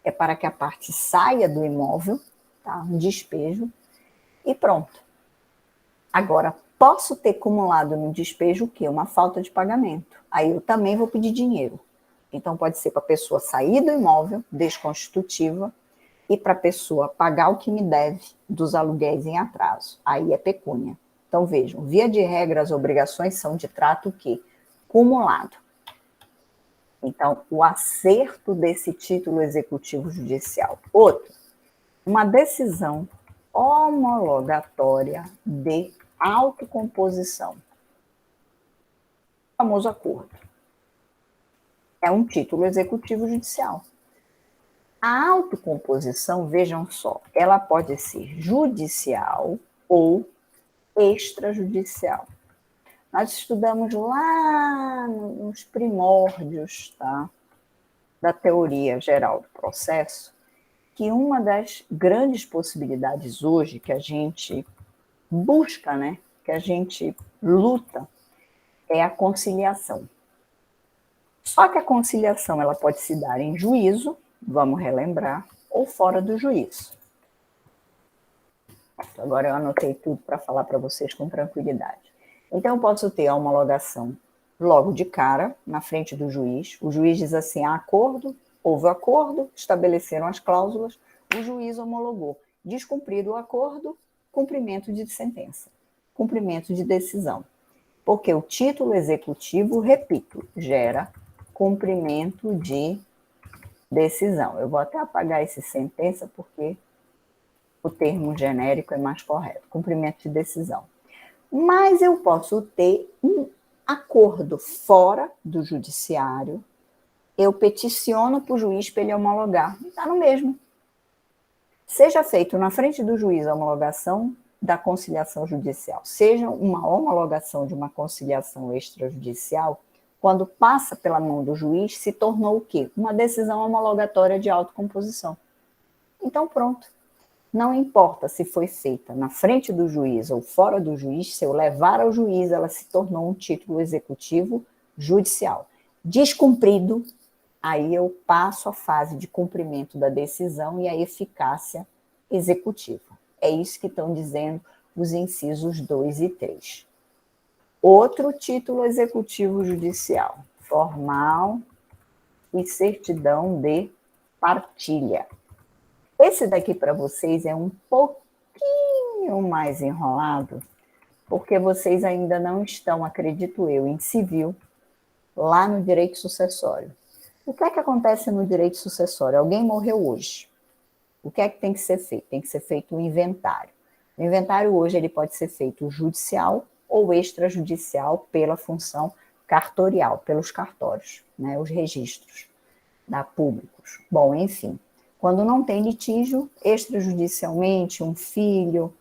é para que a parte saia do imóvel, tá? Um despejo, e pronto. Agora, posso ter acumulado no despejo o quê? Uma falta de pagamento. Aí eu também vou pedir dinheiro. Então, pode ser para a pessoa sair do imóvel, desconstitutiva, e para a pessoa pagar o que me deve dos aluguéis em atraso. Aí é pecúnia. Então, vejam, via de regra, as obrigações são de trato o quê? Cumulado. Então, o acerto desse título executivo judicial. Outro, uma decisão homologatória de autocomposição. O famoso acordo. É um título executivo judicial. A autocomposição, vejam só, ela pode ser judicial ou extrajudicial. Nós estudamos lá nos primórdios, tá, da teoria geral do processo, que uma das grandes possibilidades hoje que a gente busca, né, que a gente luta, é a conciliação. Só que a conciliação ela pode se dar em juízo, vamos relembrar, ou fora do juízo. Agora eu anotei tudo para falar para vocês com tranquilidade. Então eu posso ter a homologação logo de cara, na frente do juiz. O juiz diz assim, há acordo, houve acordo, estabeleceram as cláusulas, o juiz homologou. Descumprido o acordo, cumprimento de sentença, cumprimento de decisão. Porque o título executivo, repito, gera cumprimento de decisão. Eu vou até apagar esse sentença porque o termo genérico é mais correto, cumprimento de decisão. Mas eu posso ter um acordo fora do judiciário, eu peticiono para o juiz para ele homologar, está no mesmo. Seja feito na frente do juiz a homologação da conciliação judicial, seja uma homologação de uma conciliação extrajudicial, quando passa pela mão do juiz, se tornou o quê? Uma decisão homologatória de autocomposição. Então, pronto. Não importa se foi feita na frente do juiz ou fora do juiz, se eu levar ao juiz, ela se tornou um título executivo judicial. Descumprido, aí eu passo a fase de cumprimento da decisão e a eficácia executiva. É isso que estão dizendo os incisos 2 e 3. Outro título executivo judicial, formal e certidão de partilha. Esse daqui para vocês é um pouquinho mais enrolado, porque vocês ainda não estão, acredito eu, em civil, lá no direito sucessório. O que é que acontece no direito sucessório? Alguém morreu hoje. O que é que tem que ser feito? Tem que ser feito um inventário. O inventário hoje ele pode ser feito judicial ou extrajudicial pela função cartorial, pelos cartórios, né, os registros públicos. Bom, enfim, quando não tem litígio, extrajudicialmente, um filho,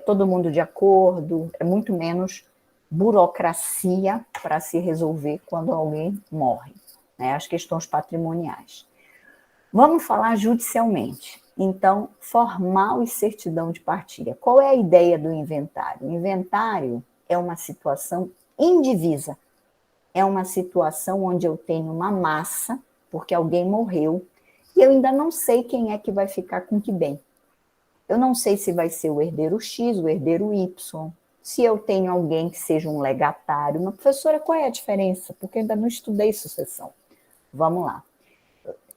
todo mundo de acordo, é muito menos burocracia para se resolver quando alguém morre, né, as questões patrimoniais. Vamos falar judicialmente. Então, formal e certidão de partilha. Qual é a ideia do inventário? O inventário é uma situação indivisa. É uma situação onde eu tenho uma massa, porque alguém morreu, e eu ainda não sei quem é que vai ficar com que bem. Eu não sei se vai ser o herdeiro X, o herdeiro Y, se eu tenho alguém que seja um legatário. Uma professora, qual é a diferença? Porque eu ainda não estudei sucessão. Vamos lá.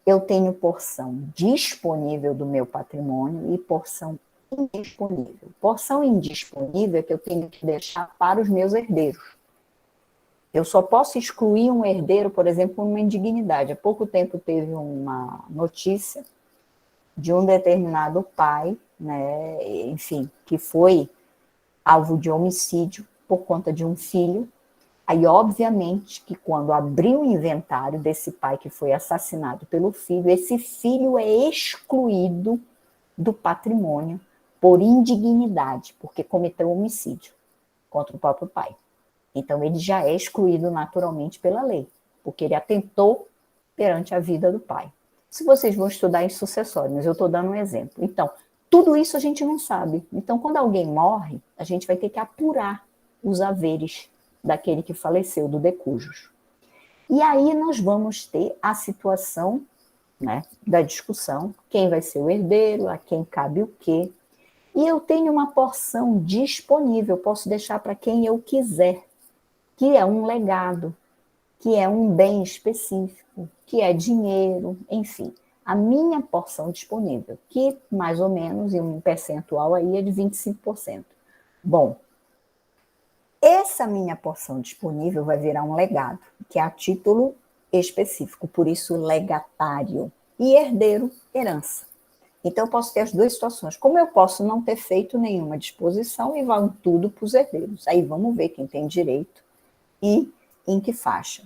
Eu tenho porção disponível do meu patrimônio e porção indisponível. Porção indisponível é que eu tenho que deixar para os meus herdeiros. Eu só posso excluir um herdeiro, por exemplo, por uma indignidade. Há pouco tempo teve uma notícia de um determinado pai, né, enfim, que foi alvo de homicídio por conta de um filho. Aí, obviamente, que quando abriu o inventário desse pai que foi assassinado pelo filho, esse filho é excluído do patrimônio por indignidade, porque cometeu homicídio contra o próprio pai. Então, ele já é excluído naturalmente pela lei, porque ele atentou perante a vida do pai. Se vocês vão estudar em sucessório, mas eu estou dando um exemplo. Então, tudo isso a gente não sabe. Então, quando alguém morre, a gente vai ter que apurar os haveres daquele que faleceu, do decujus. E aí nós vamos ter a situação, né, da discussão, quem vai ser o herdeiro, a quem cabe o quê. E eu tenho uma porção disponível, posso deixar para quem eu quiser, que é um legado, que é um bem específico, que é dinheiro, enfim. A minha porção disponível, que mais ou menos, em um percentual aí, é de 25%. Bom, essa minha porção disponível vai virar um legado, que é a título específico, por isso legatário. E herdeiro, herança. Então, eu posso ter as duas situações. Como eu posso não ter feito nenhuma disposição e vão tudo para os herdeiros. Aí vamos ver quem tem direito e em que faixa.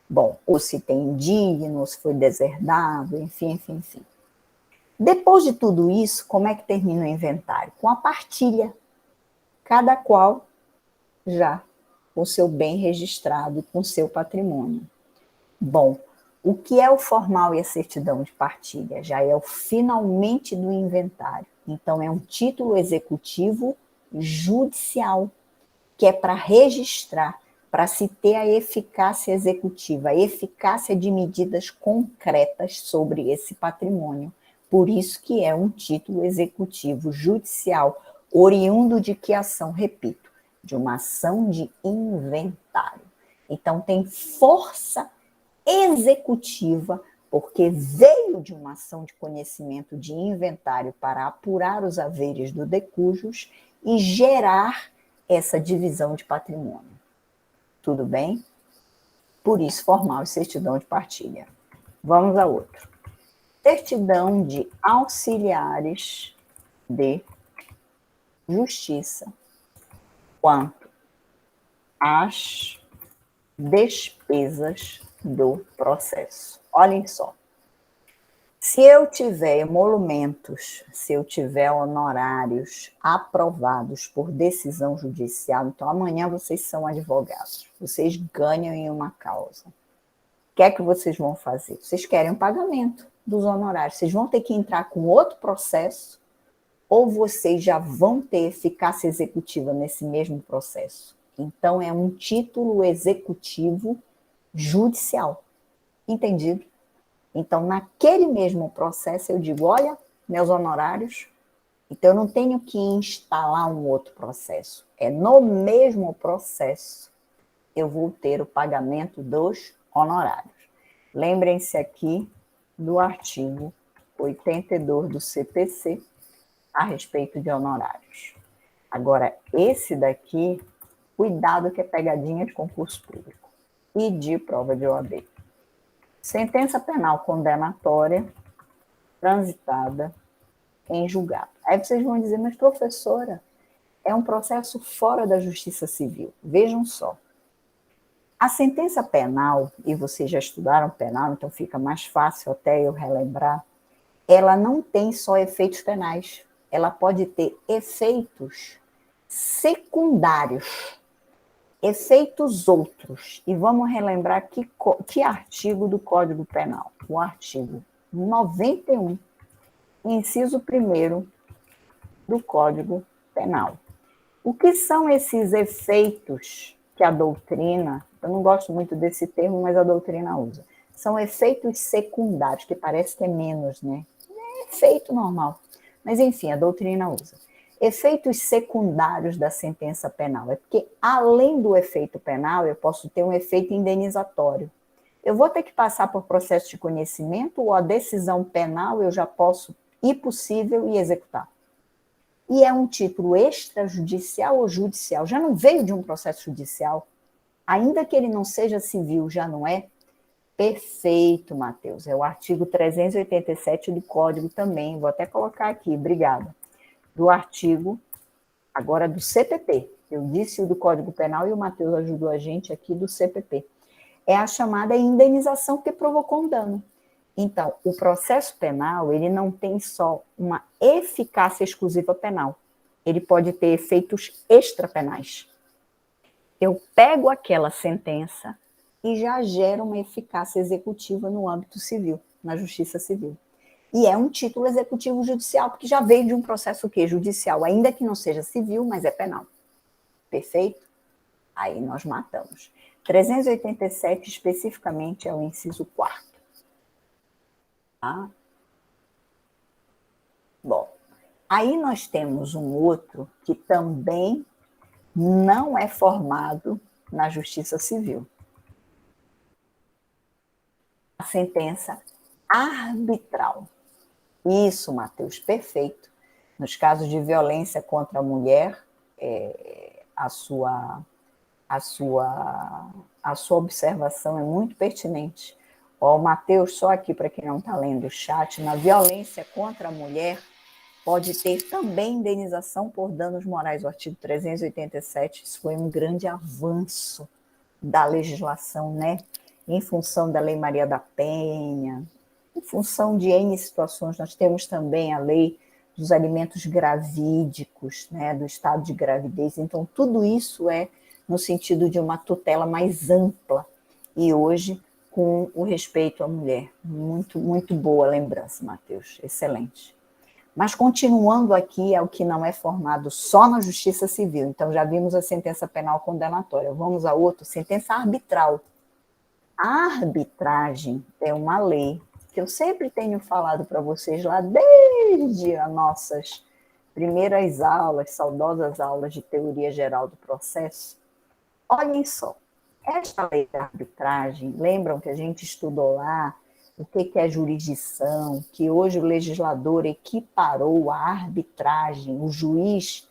Bom, ou se tem indigno, ou se foi deserdado, enfim. Depois de tudo isso, como é que termina o inventário? Com a partilha. Cada qual já com seu bem registrado e com seu patrimônio. Bom, o que é o formal e a certidão de partilha? Já é o finalmente do inventário. Então, é um título executivo judicial, que é para registrar, para se ter a eficácia executiva, a eficácia de medidas concretas sobre esse patrimônio. Por isso que é um título executivo judicial, oriundo de que ação? Repito, de uma ação de inventário. Então, tem força executiva, porque veio de uma ação de conhecimento de inventário para apurar os haveres do decujus e gerar essa divisão de patrimônio. Tudo bem? Por isso, formal e certidão de partilha. Vamos a outro. Certidão de auxiliares de justiça quanto às despesas do processo. Olhem só. Se eu tiver emolumentos, se eu tiver honorários aprovados por decisão judicial, então amanhã vocês são advogados, vocês ganham em uma causa. O que é que vocês vão fazer? Vocês querem um pagamento dos honorários, vocês vão ter que entrar com outro processo ou vocês já vão ter eficácia executiva nesse mesmo processo? Então, é um título executivo judicial. Entendido? Então, naquele mesmo processo, eu digo, olha, meus honorários, então eu não tenho que instalar um outro processo. É no mesmo processo eu vou ter o pagamento dos honorários. Lembrem-se aqui do artigo 82 do CPC a respeito de honorários. Agora, esse daqui, cuidado que é pegadinha de concurso público e de prova de OAB. Sentença penal condenatória transitada em julgado. Aí vocês vão dizer, mas professora, é um processo fora da Justiça Civil. Vejam só. A sentença penal, e vocês já estudaram penal, então fica mais fácil até eu relembrar, ela não tem só efeitos penais, ela pode ter efeitos secundários, efeitos outros. E vamos relembrar que artigo do Código Penal? O artigo 91, inciso 1º do Código Penal. O que são esses efeitos que a doutrina, eu não gosto muito desse termo, mas a doutrina usa, são efeitos secundários, que parece que é menos, né? É efeito normal. Mas, enfim, a doutrina usa. Efeitos secundários da sentença penal. É porque, além do efeito penal, eu posso ter um efeito indenizatório. Eu vou ter que passar por processo de conhecimento ou a decisão penal eu já posso ir possível e executar. E é um título extrajudicial ou judicial. Já não veio de um processo judicial. Ainda que ele não seja civil, já não é? Perfeito, Matheus. É o artigo 387 do Código também. Vou até colocar aqui, obrigada. Do artigo, agora do CPP. Eu disse o do Código Penal e o Matheus ajudou a gente aqui do CPP. É a chamada indenização que provocou um dano. Então, o processo penal, ele não tem só uma eficácia exclusiva penal. Ele pode ter efeitos extrapenais. Eu pego aquela sentença e já gera uma eficácia executiva no âmbito civil, na justiça civil. E é um título executivo judicial, porque já veio de um processo o quê? Judicial, ainda que não seja civil, mas é penal. Perfeito? Aí nós matamos. 387 especificamente é o inciso 4º. Tá? Bom, aí nós temos um outro que também não é formado na justiça civil. A sentença arbitral. Isso, Matheus, perfeito. Nos casos de violência contra a mulher, a sua observação é muito pertinente. Ó, Matheus, só aqui para quem não está lendo o chat, na violência contra a mulher, pode ter também indenização por danos morais. O artigo 387, isso foi um grande avanço da legislação, né? Em função da Lei Maria da Penha, em função de N situações, nós temos também a lei dos alimentos gravídicos, né? Do estado de gravidez. Então, tudo isso é no sentido de uma tutela mais ampla. E hoje, com o respeito à mulher. Muito, muito boa lembrança, Matheus. Excelente. Mas continuando aqui, é o que não é formado só na justiça civil. Então, já vimos a sentença penal condenatória. Vamos a outro, sentença arbitral. A arbitragem é uma lei que eu sempre tenho falado para vocês lá desde as nossas primeiras aulas, saudosas aulas de teoria geral do processo. Olhem só, esta lei da arbitragem, lembram que a gente estudou lá o que é jurisdição, que hoje o legislador equiparou a arbitragem, o juiz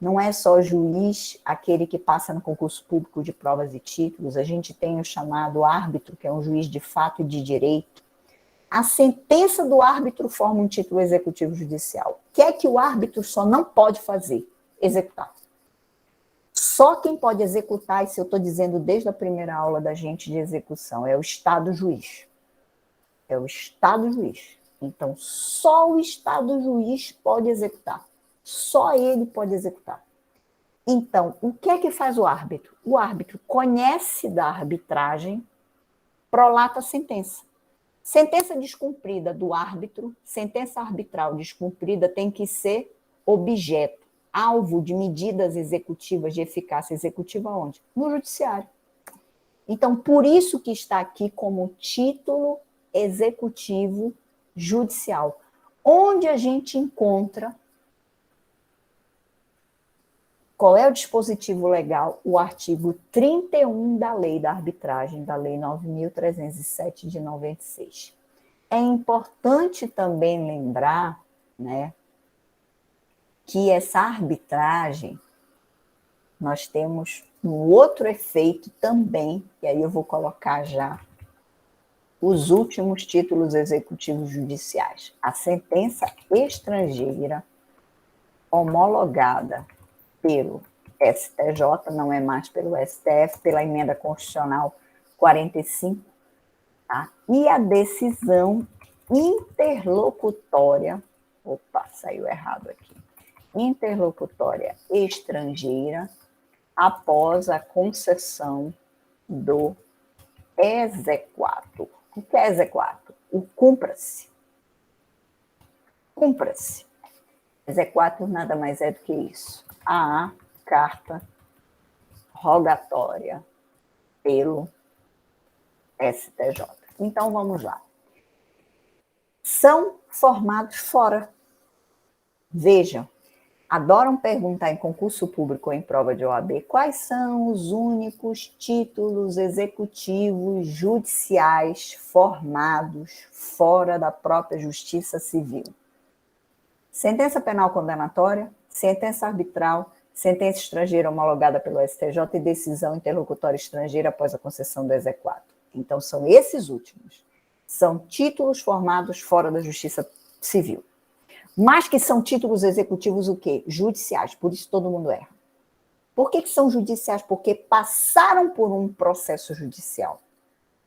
não é só juiz, aquele que passa no concurso público de provas e títulos, a gente tem o chamado árbitro, que é um juiz de fato e de direito. A sentença do árbitro forma um título executivo judicial. O que é que o árbitro só não pode fazer? Executar. Só quem pode executar, isso eu estou dizendo desde a primeira aula da gente de execução, é o Estado juiz. É o Estado juiz. Então, só o Estado juiz pode executar. Só ele pode executar. Então, o que é que faz o árbitro? O árbitro conhece da arbitragem, prolata a sentença. Sentença descumprida do árbitro, sentença arbitral descumprida tem que ser objeto, alvo de medidas executivas de eficácia executiva onde? No judiciário. Então, por isso que está aqui como título executivo judicial, onde a gente encontra qual é o dispositivo legal, o artigo 31 da Lei da Arbitragem, da Lei 9.307 de 96. É importante também lembrar, né, que essa arbitragem, nós temos um outro efeito também, e aí eu vou colocar já os últimos títulos executivos judiciais. A sentença estrangeira homologada pelo STJ, não é mais pelo STF, pela emenda constitucional 45, tá? E a decisão interlocutória, opa, saiu errado aqui, interlocutória estrangeira, após a concessão do exequatur. O que é exequatur? O cumpra-se. Cumpra-se. Exequatur nada mais é do que isso. A carta rogatória pelo STJ. Então, vamos lá. São formados fora. Vejam, adoram perguntar em concurso público ou em prova de OAB quais são os únicos títulos executivos judiciais formados fora da própria Justiça Civil. Sentença penal condenatória, sentença arbitral, sentença estrangeira homologada pelo STJ e decisão interlocutória estrangeira após a concessão do exequatur. Então, são esses últimos. São títulos formados fora da Justiça Civil. Mas que são títulos executivos o quê? Judiciais, por isso todo mundo erra. Por que são judiciais? Porque passaram por um processo judicial.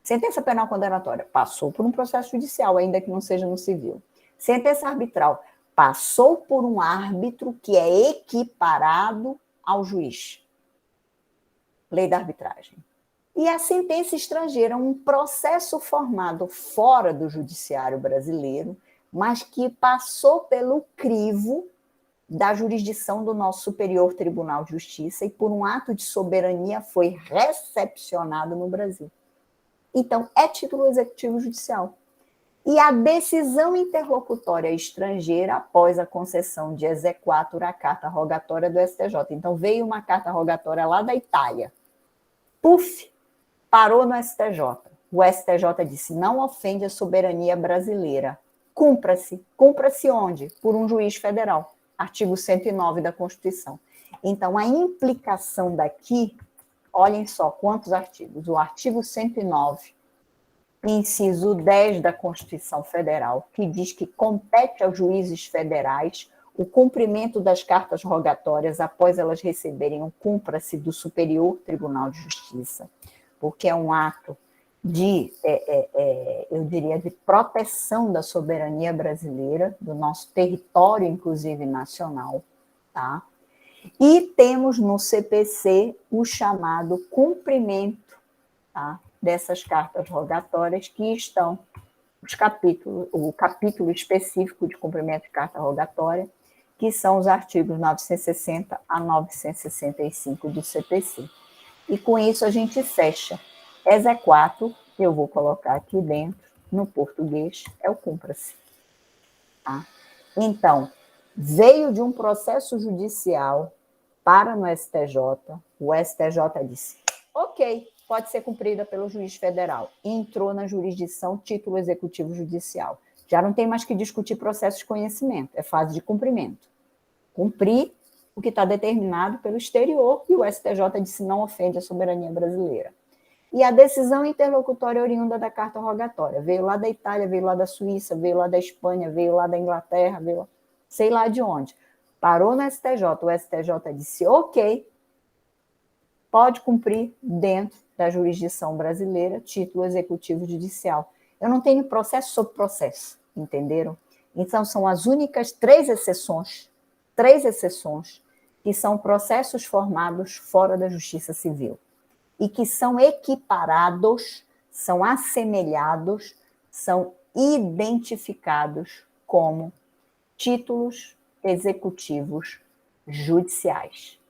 Sentença penal condenatória, passou por um processo judicial, ainda que não seja no civil. Sentença arbitral, passou por um árbitro que é equiparado ao juiz. Lei da arbitragem. E a sentença estrangeira, um processo formado fora do judiciário brasileiro, mas que passou pelo crivo da jurisdição do nosso Superior Tribunal de Justiça e, por um ato de soberania, foi recepcionado no Brasil. Então, é título executivo judicial. E a decisão interlocutória estrangeira após a concessão de exequatur à carta rogatória do STJ. Então, veio uma carta rogatória lá da Itália. Puf! Parou no STJ. O STJ disse, não ofende a soberania brasileira. Cumpra-se. Cumpra-se onde? Por um juiz federal. Artigo 109 da Constituição. Então, a implicação daqui, olhem só quantos artigos. O artigo 109, inciso 10 da Constituição Federal, que diz que compete aos juízes federais o cumprimento das cartas rogatórias após elas receberem o cumpra-se do Superior Tribunal de Justiça, porque é um ato de, eu diria, de proteção da soberania brasileira, do nosso território, inclusive nacional, tá? E temos no CPC o chamado cumprimento, tá, dessas cartas rogatórias, que estão o capítulo específico de cumprimento de carta rogatória, que são os artigos 960 a 965 do CPC. E com isso a gente fecha. Exequatur, eu vou colocar aqui dentro, no português, é o cumpra-se. Tá? Então, veio de um processo judicial para no STJ, o STJ disse, ok, pode ser cumprida pelo juiz federal. Entrou na jurisdição título executivo judicial. Já não tem mais que discutir processo de conhecimento, é fase de cumprimento. Cumprir o que está determinado pelo exterior e o STJ disse não ofende a soberania brasileira. E a decisão interlocutória oriunda da carta rogatória. Veio lá da Itália, veio lá da Suíça, veio lá da Espanha, veio lá da Inglaterra, veio lá, sei lá de onde. Parou no STJ, o STJ disse ok, pode cumprir dentro da jurisdição brasileira título executivo judicial. Eu não tenho processo sobre processo, entenderam? Então, são as únicas três exceções, que são processos formados fora da Justiça Civil e que são equiparados, são assemelhados, são identificados como títulos executivos judiciais.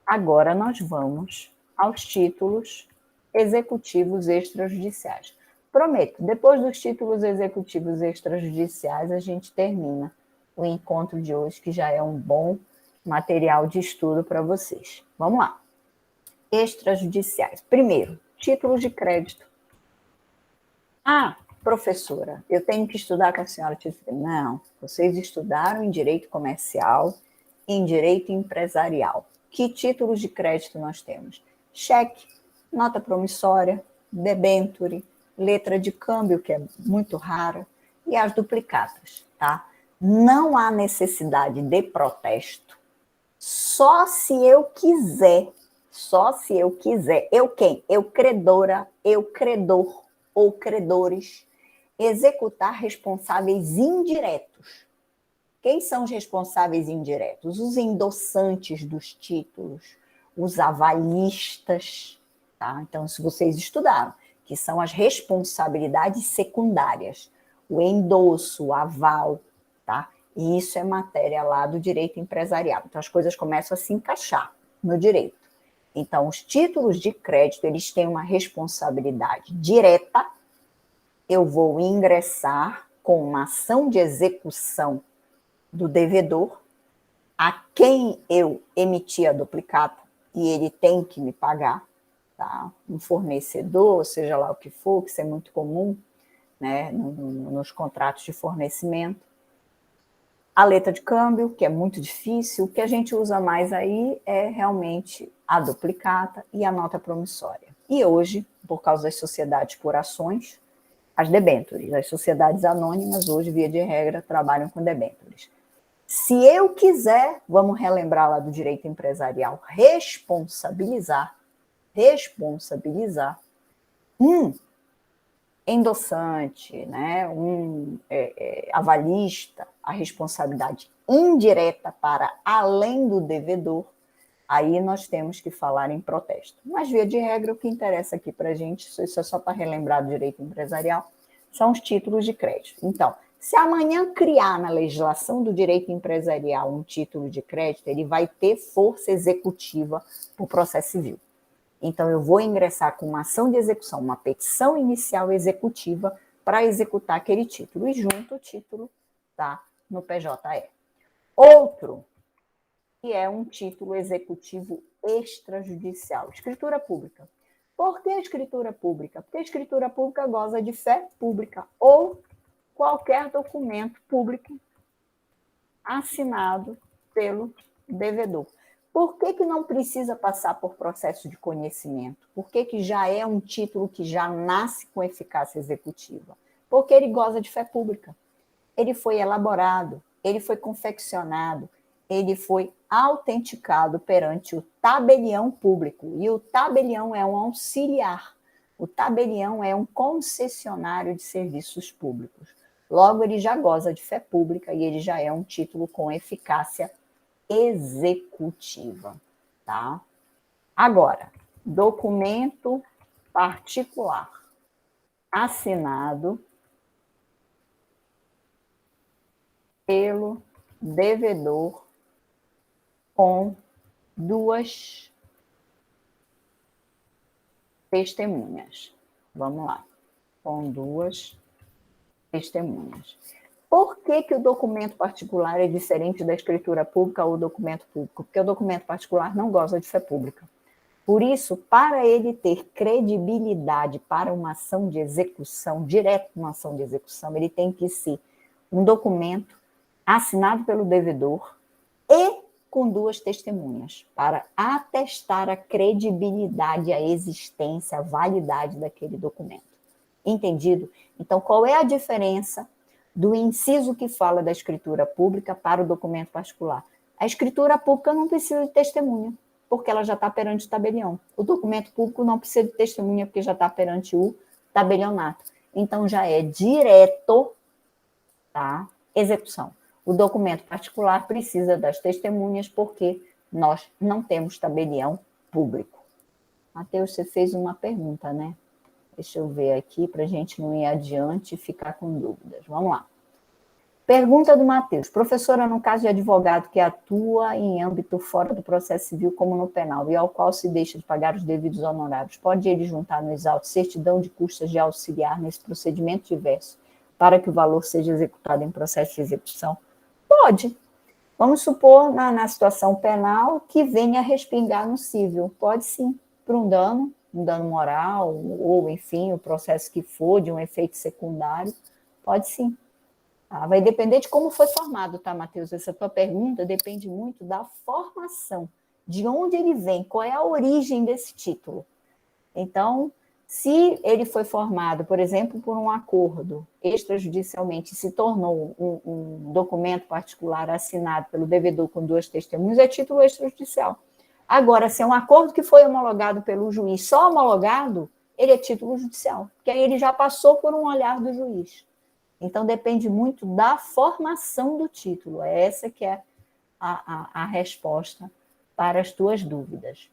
Agora nós vamos aos títulos executivos extrajudiciais. Prometo, depois dos títulos executivos extrajudiciais, a gente termina o encontro de hoje, que já é um bom material de estudo para vocês. Vamos lá. Extrajudiciais. Primeiro, títulos de crédito. Ah, professora, eu tenho que estudar com a senhora. Não, vocês estudaram em direito comercial, em direito empresarial. Que títulos de crédito nós temos? Cheque, nota promissória, debênture, letra de câmbio, que é muito rara, e as duplicatas, tá? Não há necessidade de protesto, só se eu quiser, eu quem? Eu credora, eu credor ou credores, executar responsáveis indiretos. Quem são os responsáveis indiretos? Os endossantes dos títulos, os avalistas, tá? Então, se vocês estudaram, que são as responsabilidades secundárias, o endosso, o aval, tá? E isso é matéria lá do direito empresarial. Então, as coisas começam a se encaixar no direito. Então, os títulos de crédito, eles têm uma responsabilidade direta. Eu vou ingressar com uma ação de execução do devedor, a quem eu emiti a duplicata, e ele tem que me pagar, tá? Um fornecedor, seja lá o que for, que isso é muito comum, né, nos contratos de fornecimento. A letra de câmbio, que é muito difícil, o que a gente usa mais aí é realmente a duplicata e a nota promissória. E hoje, por causa das sociedades por ações, as debêntures, as sociedades anônimas hoje, via de regra, trabalham com debêntures. Se eu quiser, vamos relembrar lá do direito empresarial, responsabilizar um endossante, né, um avalista, a responsabilidade indireta para além do devedor, aí nós temos que falar em protesto. Mas, via de regra, o que interessa aqui para a gente, isso é só para relembrar do direito empresarial, são os títulos de crédito. Então, se amanhã criar na legislação do direito empresarial um título de crédito, ele vai ter força executiva para o processo civil. Então, eu vou ingressar com uma ação de execução, uma petição inicial executiva para executar aquele título. E junto o título está no PJE. Outro, que é um título executivo extrajudicial, escritura pública. Por que escritura pública? Porque a escritura pública goza de fé pública ou qualquer documento público assinado pelo devedor. Por que não precisa passar por processo de conhecimento? Por que já é um título que já nasce com eficácia executiva? Porque ele goza de fé pública. Ele foi elaborado, ele foi confeccionado, ele foi autenticado perante o tabelião público. E o tabelião é um auxiliar. O tabelião é um concessionário de serviços públicos. Logo, ele já goza de fé pública e ele já é um título com eficácia executiva, tá? Agora, documento particular assinado pelo devedor com duas testemunhas. Vamos lá. Com duas testemunhas. Por que o documento particular é diferente da escritura pública ou documento público? Porque o documento particular não goza de fé pública. Por isso, para ele ter credibilidade para uma ação de execução, direto uma ação de execução, ele tem que ser um documento assinado pelo devedor e com duas testemunhas, para atestar a credibilidade, a existência, a validade daquele documento. Entendido? Então, qual é a diferença do inciso que fala da escritura pública para o documento particular? A escritura pública não precisa de testemunha, porque ela já está perante o tabelião. O documento público não precisa de testemunha, porque já está perante o tabelionato. Então, já é direto, tá? Execução. O documento particular precisa das testemunhas, porque nós não temos tabelião público. Matheus, você fez uma pergunta, né? Deixa eu ver aqui, para a gente não ir adiante e ficar com dúvidas. Vamos lá. Pergunta do Matheus. Professora, no caso de advogado que atua em âmbito fora do processo civil como no penal e ao qual se deixa de pagar os devidos honorários, pode ele juntar nos autos certidão de custas de auxiliar nesse procedimento diverso para que o valor seja executado em processo de execução? Pode. Vamos supor, na situação penal, que venha respingar no civil. Pode sim, para um dano moral, ou, enfim, o processo que for, de um efeito secundário, pode sim. Tá? Vai depender de como foi formado, tá, Matheus? Essa tua pergunta depende muito da formação, de onde ele vem, qual é a origem desse título. Então, se ele foi formado, por exemplo, por um acordo extrajudicialmente, se tornou um documento particular assinado pelo devedor com duas testemunhas, é título extrajudicial. Agora, se é um acordo que foi homologado pelo juiz, só homologado, ele é título judicial, porque aí ele já passou por um olhar do juiz. Então, depende muito da formação do título. É essa que é a resposta para as tuas dúvidas.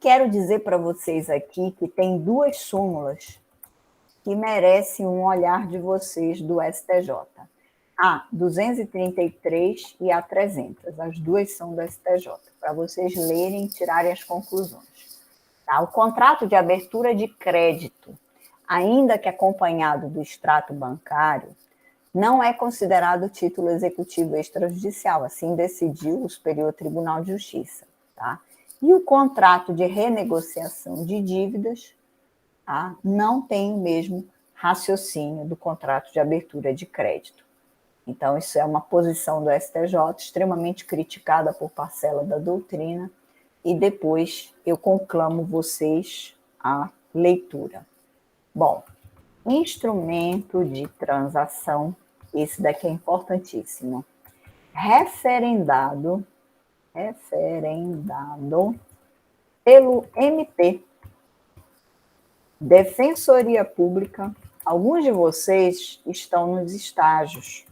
Quero dizer para vocês aqui que tem duas súmulas que merecem um olhar de vocês do STJ. A 233 e a 300. As duas são do STJ, para vocês lerem e tirarem as conclusões. Tá? O contrato de abertura de crédito, ainda que acompanhado do extrato bancário, não é considerado título executivo extrajudicial, assim decidiu o Superior Tribunal de Justiça. Tá? E o contrato de renegociação de dívidas, tá, não tem o mesmo raciocínio do contrato de abertura de crédito. Então, isso é uma posição do STJ extremamente criticada por parcela da doutrina, e depois eu conclamo vocês a leitura. Bom, instrumento de transação, esse daqui é importantíssimo. Referendado pelo MP, Defensoria Pública. Alguns de vocês estão nos estágios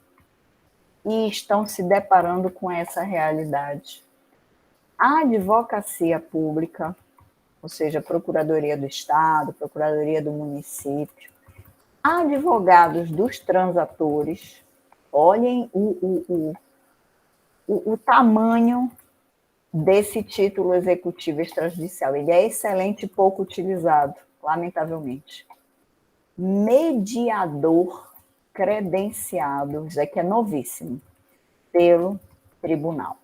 e estão se deparando com essa realidade. A Advocacia Pública, ou seja, Procuradoria do Estado, Procuradoria do Município, advogados dos transatores, olhem o tamanho desse título executivo extrajudicial. Ele é excelente e pouco utilizado, lamentavelmente. Mediador credenciado, isso aqui é novíssimo, pelo tribunal.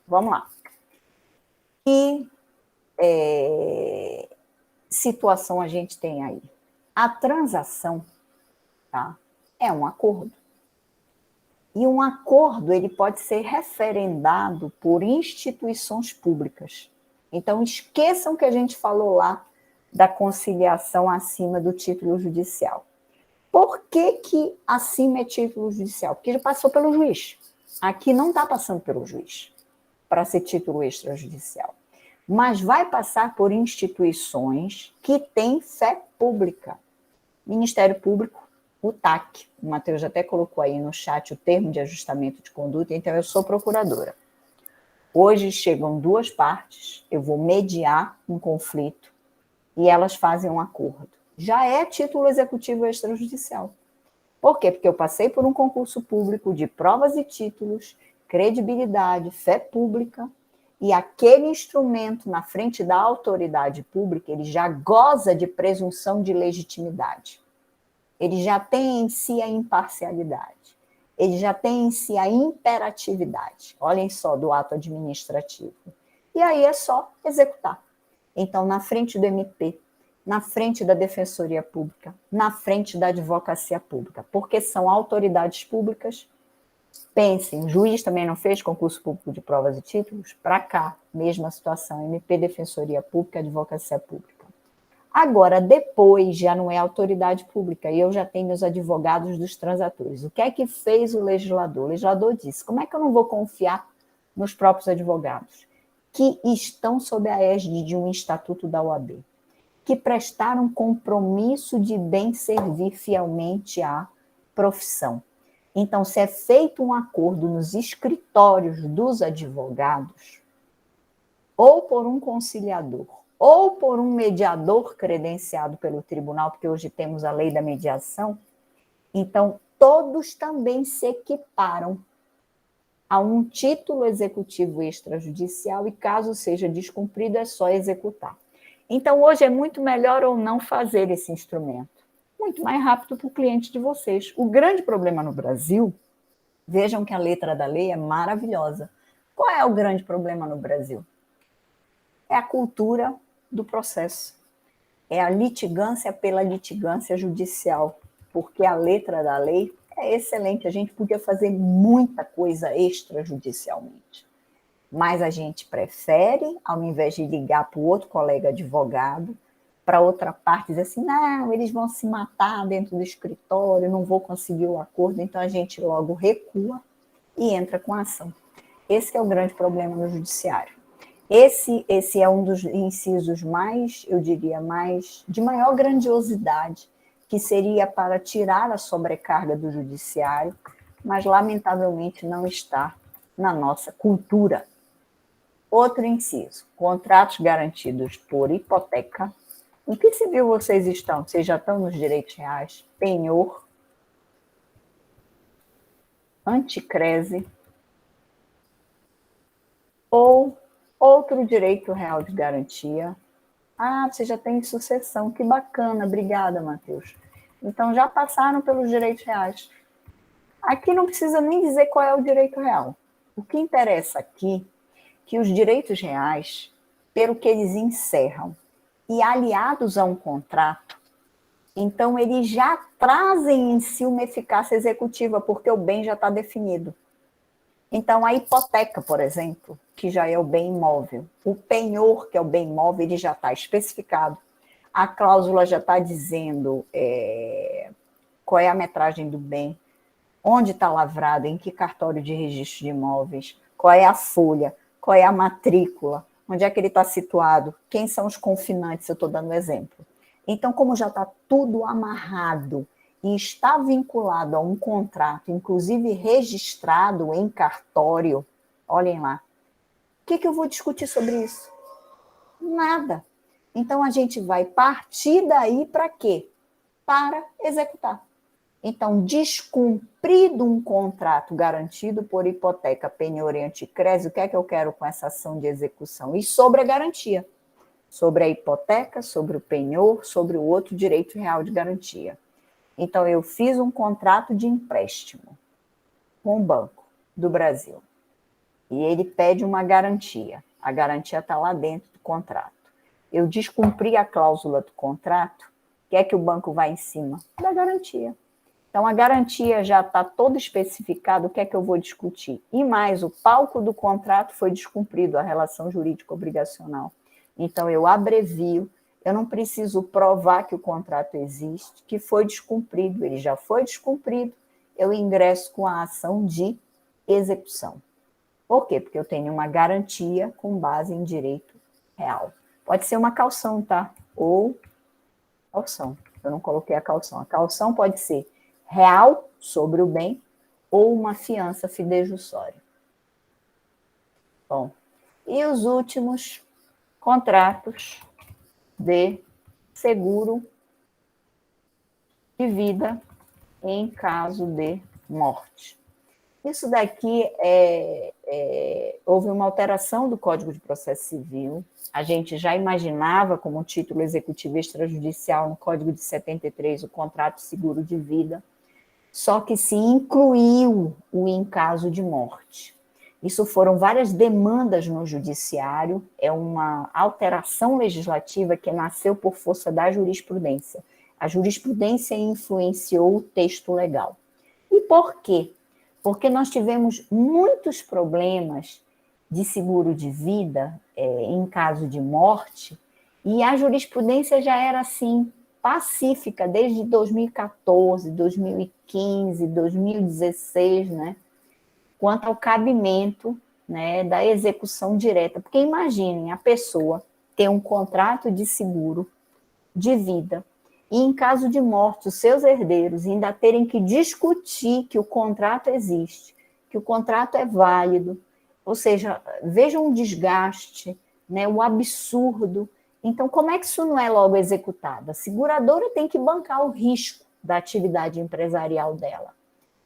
Vamos lá. Que situação a gente tem aí? A transação, tá, é um acordo. E um acordo ele pode ser referendado por instituições públicas. Então, esqueçam que a gente falou lá da conciliação acima do título judicial. Por que acima é título judicial? Porque já passou pelo juiz. Aqui não está passando pelo juiz para ser título extrajudicial. Mas vai passar por instituições que têm fé pública. Ministério Público, o TAC, o Matheus até colocou aí no chat o termo de ajustamento de conduta, então eu sou procuradora. Hoje chegam duas partes, eu vou mediar um conflito e elas fazem um acordo. Já é título executivo extrajudicial. Por quê? Porque eu passei por um concurso público de provas e títulos, credibilidade, fé pública, e aquele instrumento na frente da autoridade pública, ele já goza de presunção de legitimidade. Ele já tem em si a imparcialidade. Ele já tem em si a imperatividade. Olhem só, do ato administrativo. E aí é só executar. Então, na frente do MP, na frente da Defensoria Pública, na frente da Advocacia Pública, porque são autoridades públicas. Pensem, o juiz também não fez concurso público de provas e títulos? Para cá, mesma situação, MP, Defensoria Pública, Advocacia Pública. Agora, depois, já não é autoridade pública, e eu já tenho os advogados dos transatores. O que é que fez o legislador? O legislador disse, como é que eu não vou confiar nos próprios advogados? Que estão sob a égide de um estatuto da OAB, que prestaram compromisso de bem servir fielmente à profissão. Então, se é feito um acordo nos escritórios dos advogados, ou por um conciliador, ou por um mediador credenciado pelo tribunal, porque hoje temos a lei da mediação, então todos também se equiparam a um título executivo extrajudicial e, caso seja descumprido, é só executar. Então, hoje é muito melhor ou não fazer esse instrumento. Muito mais rápido para o cliente de vocês. O grande problema no Brasil, vejam que a letra da lei é maravilhosa. Qual é o grande problema no Brasil? É a cultura do processo. É a litigância pela litigância judicial, porque a letra da lei é excelente. A gente podia fazer muita coisa extrajudicialmente, mas a gente prefere, ao invés de ligar para o outro colega advogado, para outra parte dizer assim, não, eles vão se matar dentro do escritório, não vou conseguir o acordo, então a gente logo recua e entra com a ação. Esse é o grande problema no judiciário. Esse é um dos incisos mais, eu diria, de maior grandiosidade, que seria para tirar a sobrecarga do judiciário, mas lamentavelmente não está na nossa cultura. Outro inciso, contratos garantidos por hipoteca. Em que civil vocês estão? Vocês já estão nos direitos reais? Penhor, anticrese ou outro direito real de garantia. Ah, você já tem sucessão, que bacana, obrigada, Matheus. Então, já passaram pelos direitos reais. Aqui não precisa nem dizer qual é o direito real. O que interessa aqui é que os direitos reais, pelo que eles encerram, e aliados a um contrato, então eles já trazem em si uma eficácia executiva, porque o bem já está definido. Então, a hipoteca, por exemplo, que já é o bem imóvel, o penhor, que é o bem imóvel, ele já está especificado. A cláusula já está dizendo qual é a metragem do bem, onde está lavrado, em que cartório de registro de imóveis, qual é a folha, qual é a matrícula, onde é que ele está situado, quem são os confinantes, eu estou dando exemplo. Então, como já está tudo amarrado e está vinculado a um contrato, inclusive registrado em cartório, olhem lá, o que eu vou discutir sobre isso? Nada. Então, a gente vai partir daí para quê? Para executar. Então, descumprido um contrato garantido por hipoteca, penhor e anticrese, o que é que eu quero com essa ação de execução? E sobre a garantia, sobre a hipoteca, sobre o penhor, sobre o outro direito real de garantia. Então, eu fiz um contrato de empréstimo com o Banco do Brasil e ele pede uma garantia. A garantia está lá dentro do contrato. Eu descumpri a cláusula do contrato, o que é que o banco vai em cima? Da garantia. Então, a garantia já está toda especificada, o que é que eu vou discutir? E mais, o palco do contrato foi descumprido, a relação jurídica obrigacional. Então, eu abrevio, eu não preciso provar que o contrato existe, que foi descumprido, ele já foi descumprido, eu ingresso com a ação de execução. Por quê? Porque eu tenho uma garantia com base em direito real. Pode ser uma caução, tá? Ou caução. Eu não coloquei a caução. A caução pode ser real sobre o bem ou uma fiança fidejussória. Bom, e os últimos contratos de seguro de vida em caso de morte. Isso daqui houve uma alteração do Código de Processo Civil. A gente já imaginava como título executivo extrajudicial no Código de 73 o contrato seguro de vida, só que se incluiu o em caso de morte. Isso foram várias demandas no judiciário, é uma alteração legislativa que nasceu por força da jurisprudência. A jurisprudência influenciou o texto legal. E por quê? Porque nós tivemos muitos problemas de seguro de vida em caso de morte, e a jurisprudência já era assim, pacífica, desde 2014, 2015, 2016, né? Quanto ao cabimento, né, da execução direta. Porque imaginem a pessoa ter um contrato de seguro de vida e, em caso de morte, os seus herdeiros ainda terem que discutir que o contrato existe, que o contrato é válido, ou seja, vejam o desgaste, né, o absurdo. Então, como é que isso não é logo executado? A seguradora tem que bancar o risco da atividade empresarial dela.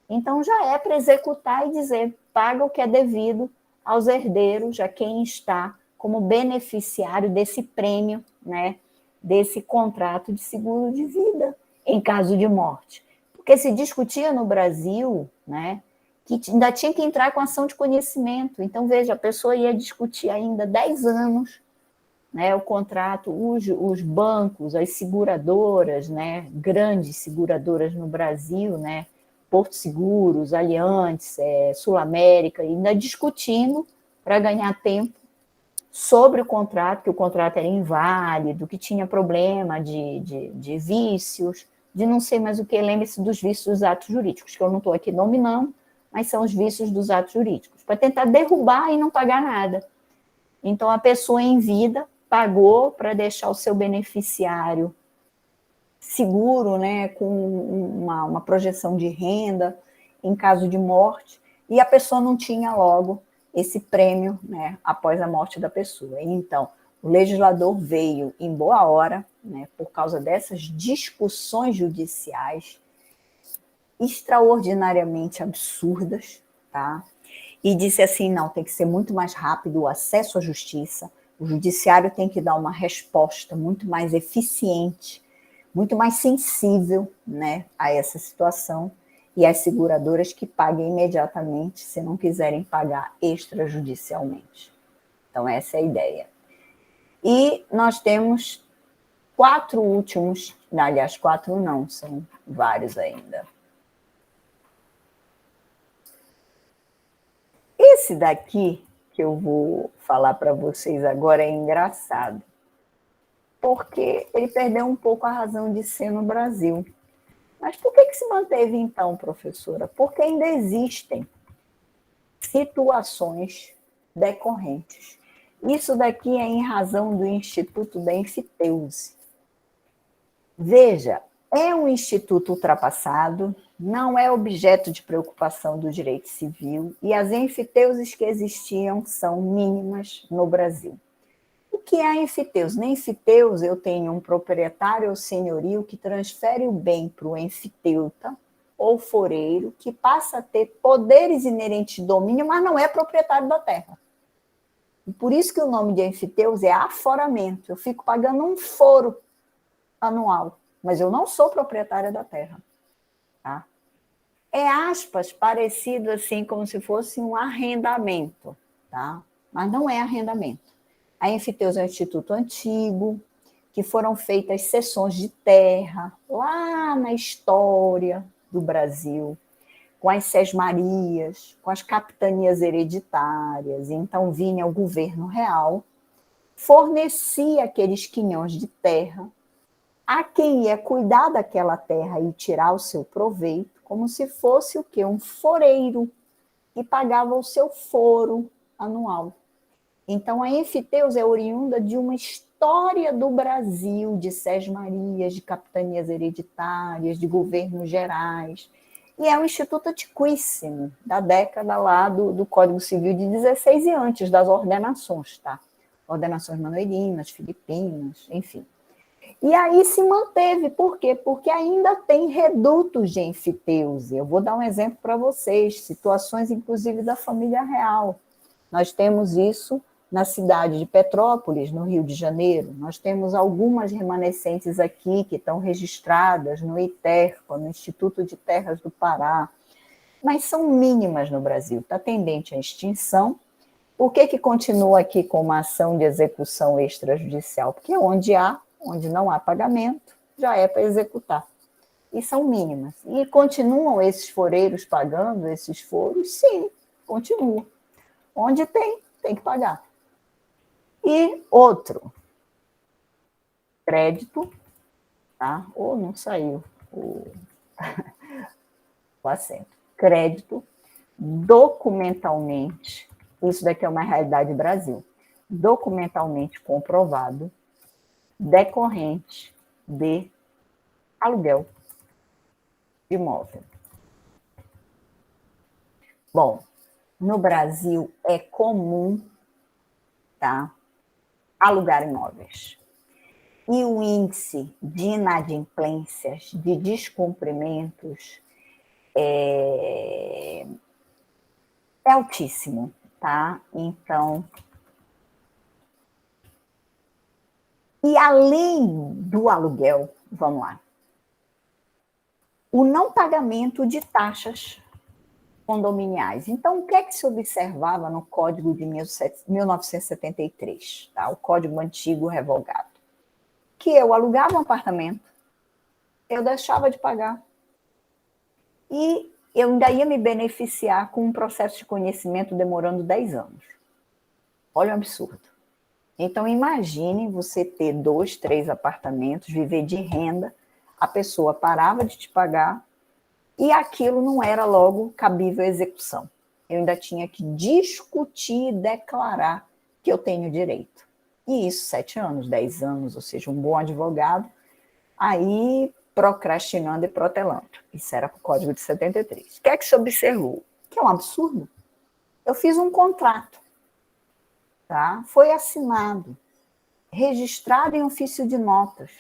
Então, já é para executar e dizer, paga o que é devido aos herdeiros, a quem está como beneficiário desse prêmio, né, desse contrato de seguro de vida, em caso de morte. Porque se discutia no Brasil, né, que ainda tinha que entrar com ação de conhecimento. Então, veja, a pessoa ia discutir ainda 10 anos, né, o contrato, os bancos, as seguradoras, né, grandes seguradoras no Brasil, né, Porto Seguros, Allianz, Sul América, ainda discutindo para ganhar tempo sobre o contrato, que o contrato era inválido, que tinha problema de vícios, de não sei mais o que, lembre-se dos vícios dos atos jurídicos, que eu não estou aqui nominando, mas são os vícios dos atos jurídicos, para tentar derrubar e não pagar nada. Então, a pessoa em vida pagou para deixar o seu beneficiário seguro, né, com uma projeção de renda em caso de morte, e a pessoa não tinha logo esse prêmio, né, após a morte da pessoa. Então, o legislador veio em boa hora, né, por causa dessas discussões judiciais extraordinariamente absurdas, tá? E disse assim, não, tem que ser muito mais rápido o acesso à justiça, o judiciário tem que dar uma resposta muito mais eficiente, muito mais sensível, né, a essa situação, e as seguradoras que paguem imediatamente, se não quiserem pagar extrajudicialmente. Então, essa é a ideia. E nós temos 4 últimos, aliás, 4 não, são vários ainda. Esse daqui, que eu vou falar para vocês agora, é engraçado, porque ele perdeu um pouco a razão de ser no Brasil. Mas por que se manteve então, professora? Porque ainda existem situações decorrentes. Isso daqui é em razão do Instituto da Enfiteuse. Veja, é um instituto ultrapassado, não é objeto de preocupação do direito civil e as enfiteuses que existiam são mínimas no Brasil. O que é a enfiteuse? Na enfiteuse eu tenho um proprietário ou senhorio que transfere o bem para o enfiteuta ou foreiro, que passa a ter poderes inerentes de domínio, mas não é proprietário da terra. E por isso que o nome de enfiteuse é aforamento. Eu fico pagando um foro anual, mas eu não sou proprietária da terra. Tá? É aspas parecido assim como se fosse um arrendamento, tá? Mas não é arrendamento. A enfiteuse é um instituto antigo, que foram feitas cessões de terra lá na história do Brasil, com as sesmarias, com as capitanias hereditárias. Então vinha o governo real, fornecia aqueles quinhões de terra a quem ia cuidar daquela terra e tirar o seu proveito, como se fosse o quê? Um foreiro, que pagava o seu foro anual. Então, a enfiteuse é oriunda de uma história do Brasil, de sesmarias, de capitanias hereditárias, de governos gerais. E é um instituto antiquíssimo, da década lá do Código Civil de 16 e antes das ordenações, tá? Ordenações manuelinas, filipinas, enfim. E aí se manteve, por quê? Porque ainda tem redutos de enfiteuse. Eu vou dar um exemplo para vocês, situações inclusive da família real. Nós temos isso na cidade de Petrópolis, no Rio de Janeiro. Nós temos algumas remanescentes aqui que estão registradas no ITERPA, no Instituto de Terras do Pará, mas são mínimas no Brasil, está tendente à extinção. Por que continua aqui com uma ação de execução extrajudicial? Porque onde não há pagamento, já é para executar. E são mínimas. E continuam esses foreiros pagando esses foros? Sim, continuam. Onde tem que pagar. E outro, crédito, tá? Ou não saiu o acento. Crédito, documentalmente, isso daqui é uma realidade do Brasil, documentalmente comprovado, decorrente de aluguel de imóvel. Bom, no Brasil é comum, tá, alugar imóveis. E o índice de inadimplências, de descumprimentos, é altíssimo, tá? Então, e além do aluguel, vamos lá, o não pagamento de taxas condominiais. Então, o que é que se observava no Código de 1973, tá? O Código Antigo Revogado? Que eu alugava um apartamento, eu deixava de pagar e eu ainda ia me beneficiar com um processo de conhecimento demorando 10 anos. Olha o absurdo. Então, imagine você ter 2, 3 apartamentos, viver de renda, a pessoa parava de te pagar e aquilo não era logo cabível à execução. Eu ainda tinha que discutir e declarar que eu tenho direito. E isso, 7 anos, 10 anos, ou seja, um bom advogado, aí procrastinando e protelando. Isso era o Código de 73. O que é que se observou? Que é um absurdo. Eu fiz um contrato, tá? Foi assinado, registrado em ofício de notas,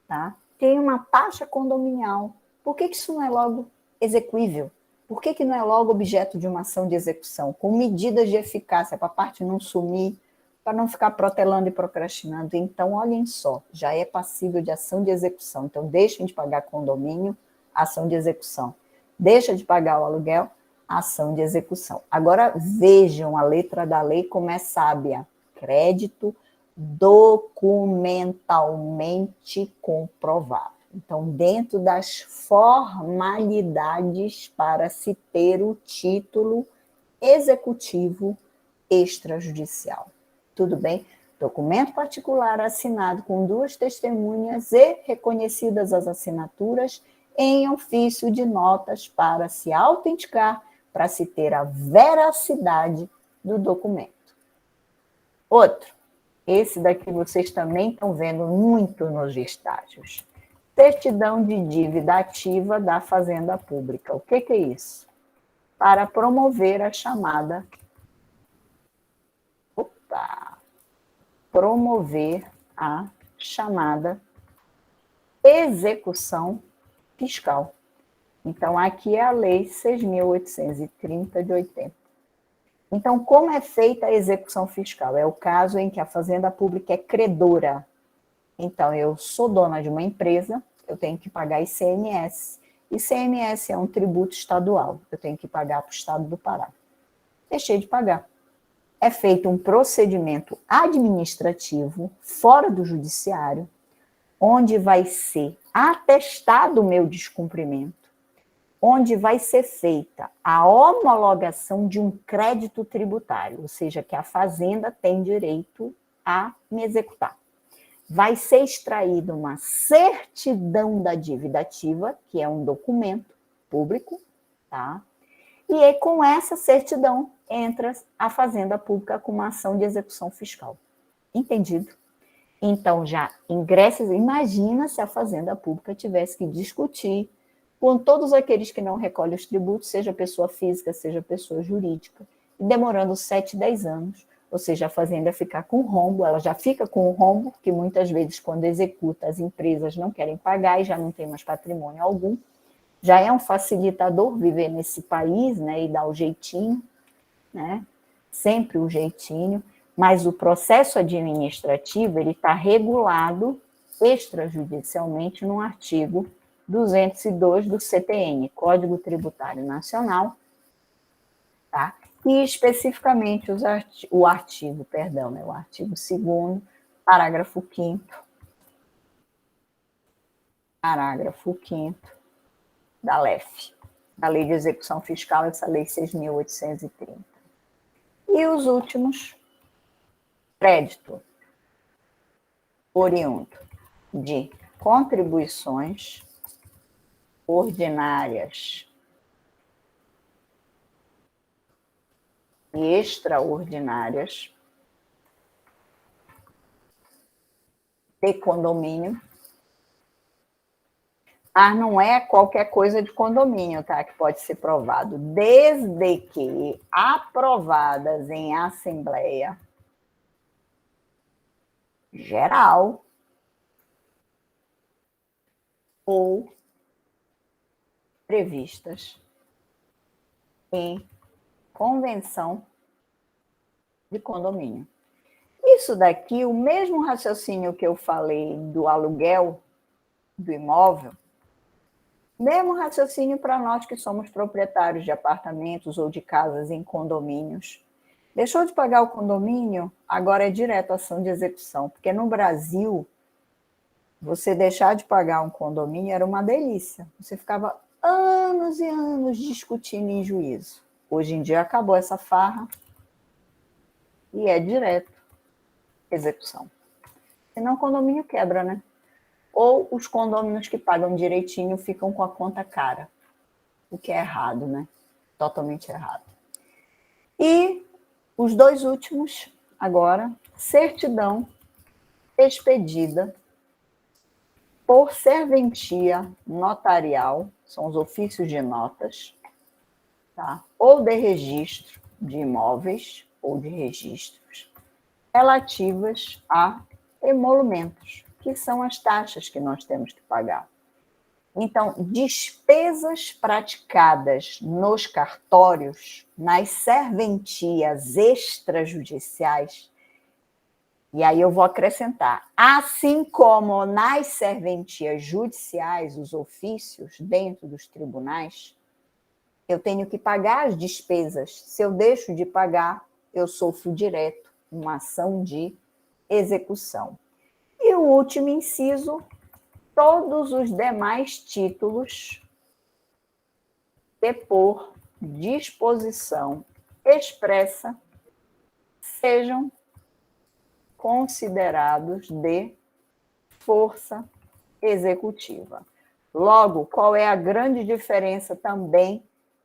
tá? Tem uma taxa condominial. Por que isso não é logo exequível? Por que não é logo objeto de uma ação de execução, com medidas de eficácia para a parte não sumir, para não ficar protelando e procrastinando? Então, olhem só, já é passível de ação de execução. Então, deixem de pagar condomínio, ação de execução. Deixa de pagar o aluguel, ação de execução. Agora, vejam a letra da lei como é sábia. Crédito documentalmente comprovável. Então, dentro das formalidades para se ter o título executivo extrajudicial. Tudo bem? Documento particular assinado com 2 testemunhas e reconhecidas as assinaturas em ofício de notas para se autenticar, para se ter a veracidade do documento. Outro, esse daqui vocês também estão vendo muito nos estágios. Certidão de dívida ativa da Fazenda Pública. O que é isso? Para promover a chamada... promover a chamada execução fiscal. Então, aqui é a Lei 6.830 de 80. Então, como é feita a execução fiscal? É o caso em que a Fazenda Pública é credora. Então, eu sou dona de uma empresa, eu tenho que pagar ICMS. ICMS é um tributo estadual, eu tenho que pagar para o estado do Pará. Deixei de pagar. É feito um procedimento administrativo fora do judiciário, onde vai ser atestado o meu descumprimento, onde vai ser feita a homologação de um crédito tributário, ou seja, que a Fazenda tem direito a me executar. Vai ser extraída uma certidão da dívida ativa, que é um documento público, tá? E aí, com essa certidão, entra a Fazenda Pública com uma ação de execução fiscal. Entendido? Então, já ingressa, imagina se a Fazenda Pública tivesse que discutir com todos aqueles que não recolhem os tributos, seja pessoa física, seja pessoa jurídica, e demorando 7, 10 anos, ou seja, a Fazenda ficar com rombo, ela já fica com o rombo, que muitas vezes, quando executa, as empresas não querem pagar e já não tem mais patrimônio algum. Já é um facilitador viver nesse país, né, e dar o jeitinho, né, sempre o jeitinho, mas o processo administrativo ele está regulado extrajudicialmente no artigo 202 do CTN, Código Tributário Nacional, tá? E especificamente o artigo 2º, parágrafo 5º da LEF, da Lei de Execução Fiscal, essa Lei 6.830. E os últimos, crédito oriundo de contribuições ordinárias e extraordinárias de condomínio. Mas não é qualquer coisa de condomínio, tá? Que pode ser provado, desde que aprovadas em Assembleia Geral ou previstas em convenção de condomínio. Isso daqui, o mesmo raciocínio que eu falei do aluguel do imóvel, mesmo raciocínio para nós que somos proprietários de apartamentos ou de casas em condomínios. Deixou de pagar o condomínio, agora é direto a ação de execução, porque no Brasil, você deixar de pagar um condomínio era uma delícia. Você ficava anos e anos discutindo em juízo. Hoje em dia acabou essa farra e é direto execução. Senão o condomínio quebra, né? Ou os condôminos que pagam direitinho ficam com a conta cara, o que é errado, né? Totalmente errado. E os dois últimos, agora, certidão expedida por serventia notarial, são os ofícios de notas, tá? Ou de registro de imóveis ou de registros, relativas a emolumentos, que são as taxas que nós temos que pagar. Então, despesas praticadas nos cartórios, nas serventias extrajudiciais, e aí eu vou acrescentar, assim como nas serventias judiciais, os ofícios dentro dos tribunais, eu tenho que pagar as despesas. Se eu deixo de pagar, eu sofro direto uma ação de execução. E o último inciso, todos os demais títulos de por disposição expressa sejam considerados de força executiva. Logo, qual é a grande diferença também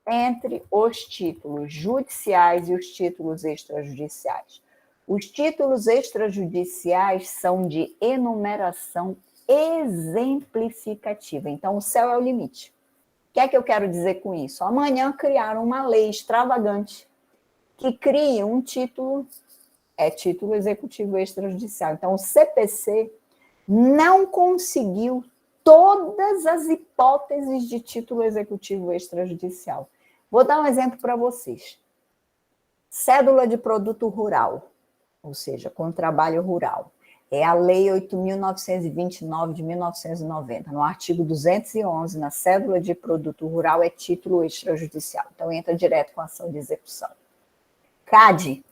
entre os títulos judiciais e os títulos extrajudiciais? Os títulos extrajudiciais são de enumeração exemplificativa. Então, o céu é o limite. O que é que eu quero dizer com isso? Amanhã criaram uma lei extravagante que cria um título, título executivo extrajudicial. Então, o CPC não conseguiu todas as hipóteses de título executivo extrajudicial. Vou dar um exemplo para vocês. Cédula de produto rural, ou seja, com trabalho rural. É a Lei 8.929 de 1990. No artigo 211, na cédula de produto rural, é título extrajudicial. Então, entra direto com a ação de execução. CAD,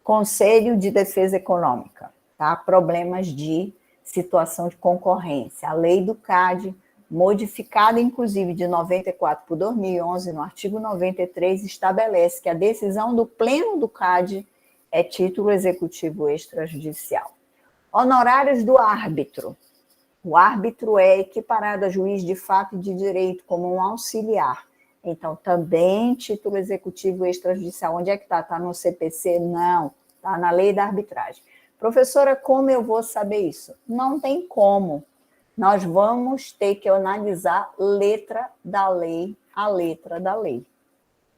Conselho de Defesa Econômica, tá? Problemas de situação de concorrência. A lei do CAD, modificada inclusive de 94 por 2011, no artigo 93, estabelece que a decisão do pleno do CAD é título executivo extrajudicial. Honorários do árbitro. O árbitro é equiparado a juiz de fato e de direito como um auxiliar. Então, também título executivo extrajudicial. Onde é que está? Está no CPC? Não, está na lei da arbitragem. Professora, como eu vou saber isso? Não tem como. Nós vamos ter que analisar letra da lei, a letra da lei.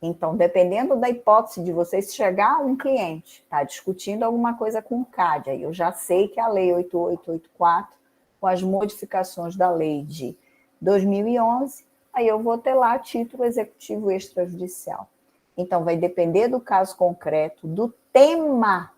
Então, dependendo da hipótese de vocês, chegar um cliente, está discutindo alguma coisa com o CAD, aí eu já sei que a lei 8884, com as modificações da lei de 2011, aí eu vou ter lá título executivo extrajudicial. Então, vai depender do caso concreto, do tema,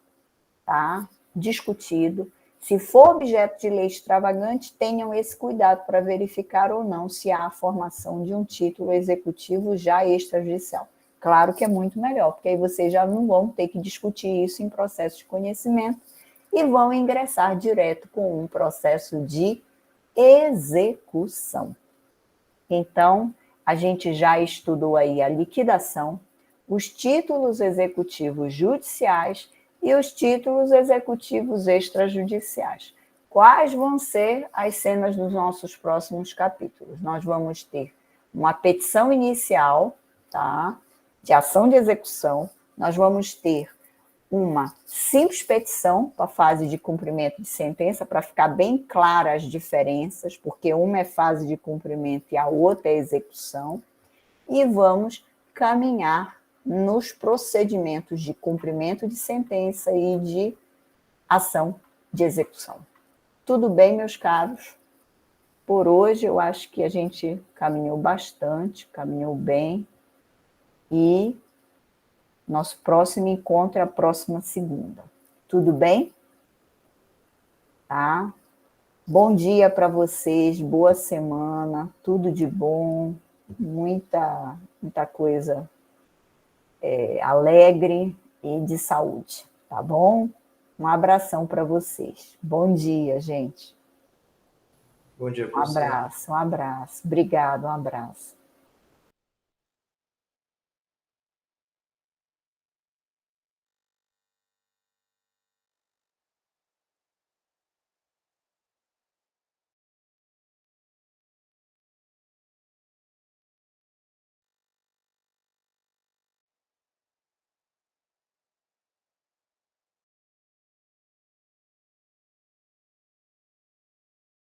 tá, discutido. Se for objeto de lei extravagante, tenham esse cuidado para verificar ou não se há a formação de um título executivo já extrajudicial. Claro que é muito melhor, porque aí vocês já não vão ter que discutir isso em processo de conhecimento e vão ingressar direto com um processo de execução. Então, a gente já estudou aí a liquidação, os títulos executivos judiciais e os títulos executivos extrajudiciais. Quais vão ser as cenas dos nossos próximos capítulos? Nós vamos ter uma petição inicial, tá, de ação de execução, nós vamos ter uma simples petição para a fase de cumprimento de sentença, para ficar bem claras as diferenças, porque uma é fase de cumprimento e a outra é execução, e vamos caminhar nos procedimentos de cumprimento de sentença e de ação de execução. Tudo bem, meus caros? Por hoje, eu acho que a gente caminhou bastante, caminhou bem. e nosso próximo encontro é a próxima segunda. Tudo bem? Tá? Bom dia para vocês, boa semana, tudo de bom, muita coisa alegre e de saúde, tá bom? Um abração para vocês. Bom dia, gente. Bom dia para você. Um abraço. Obrigado, um abraço.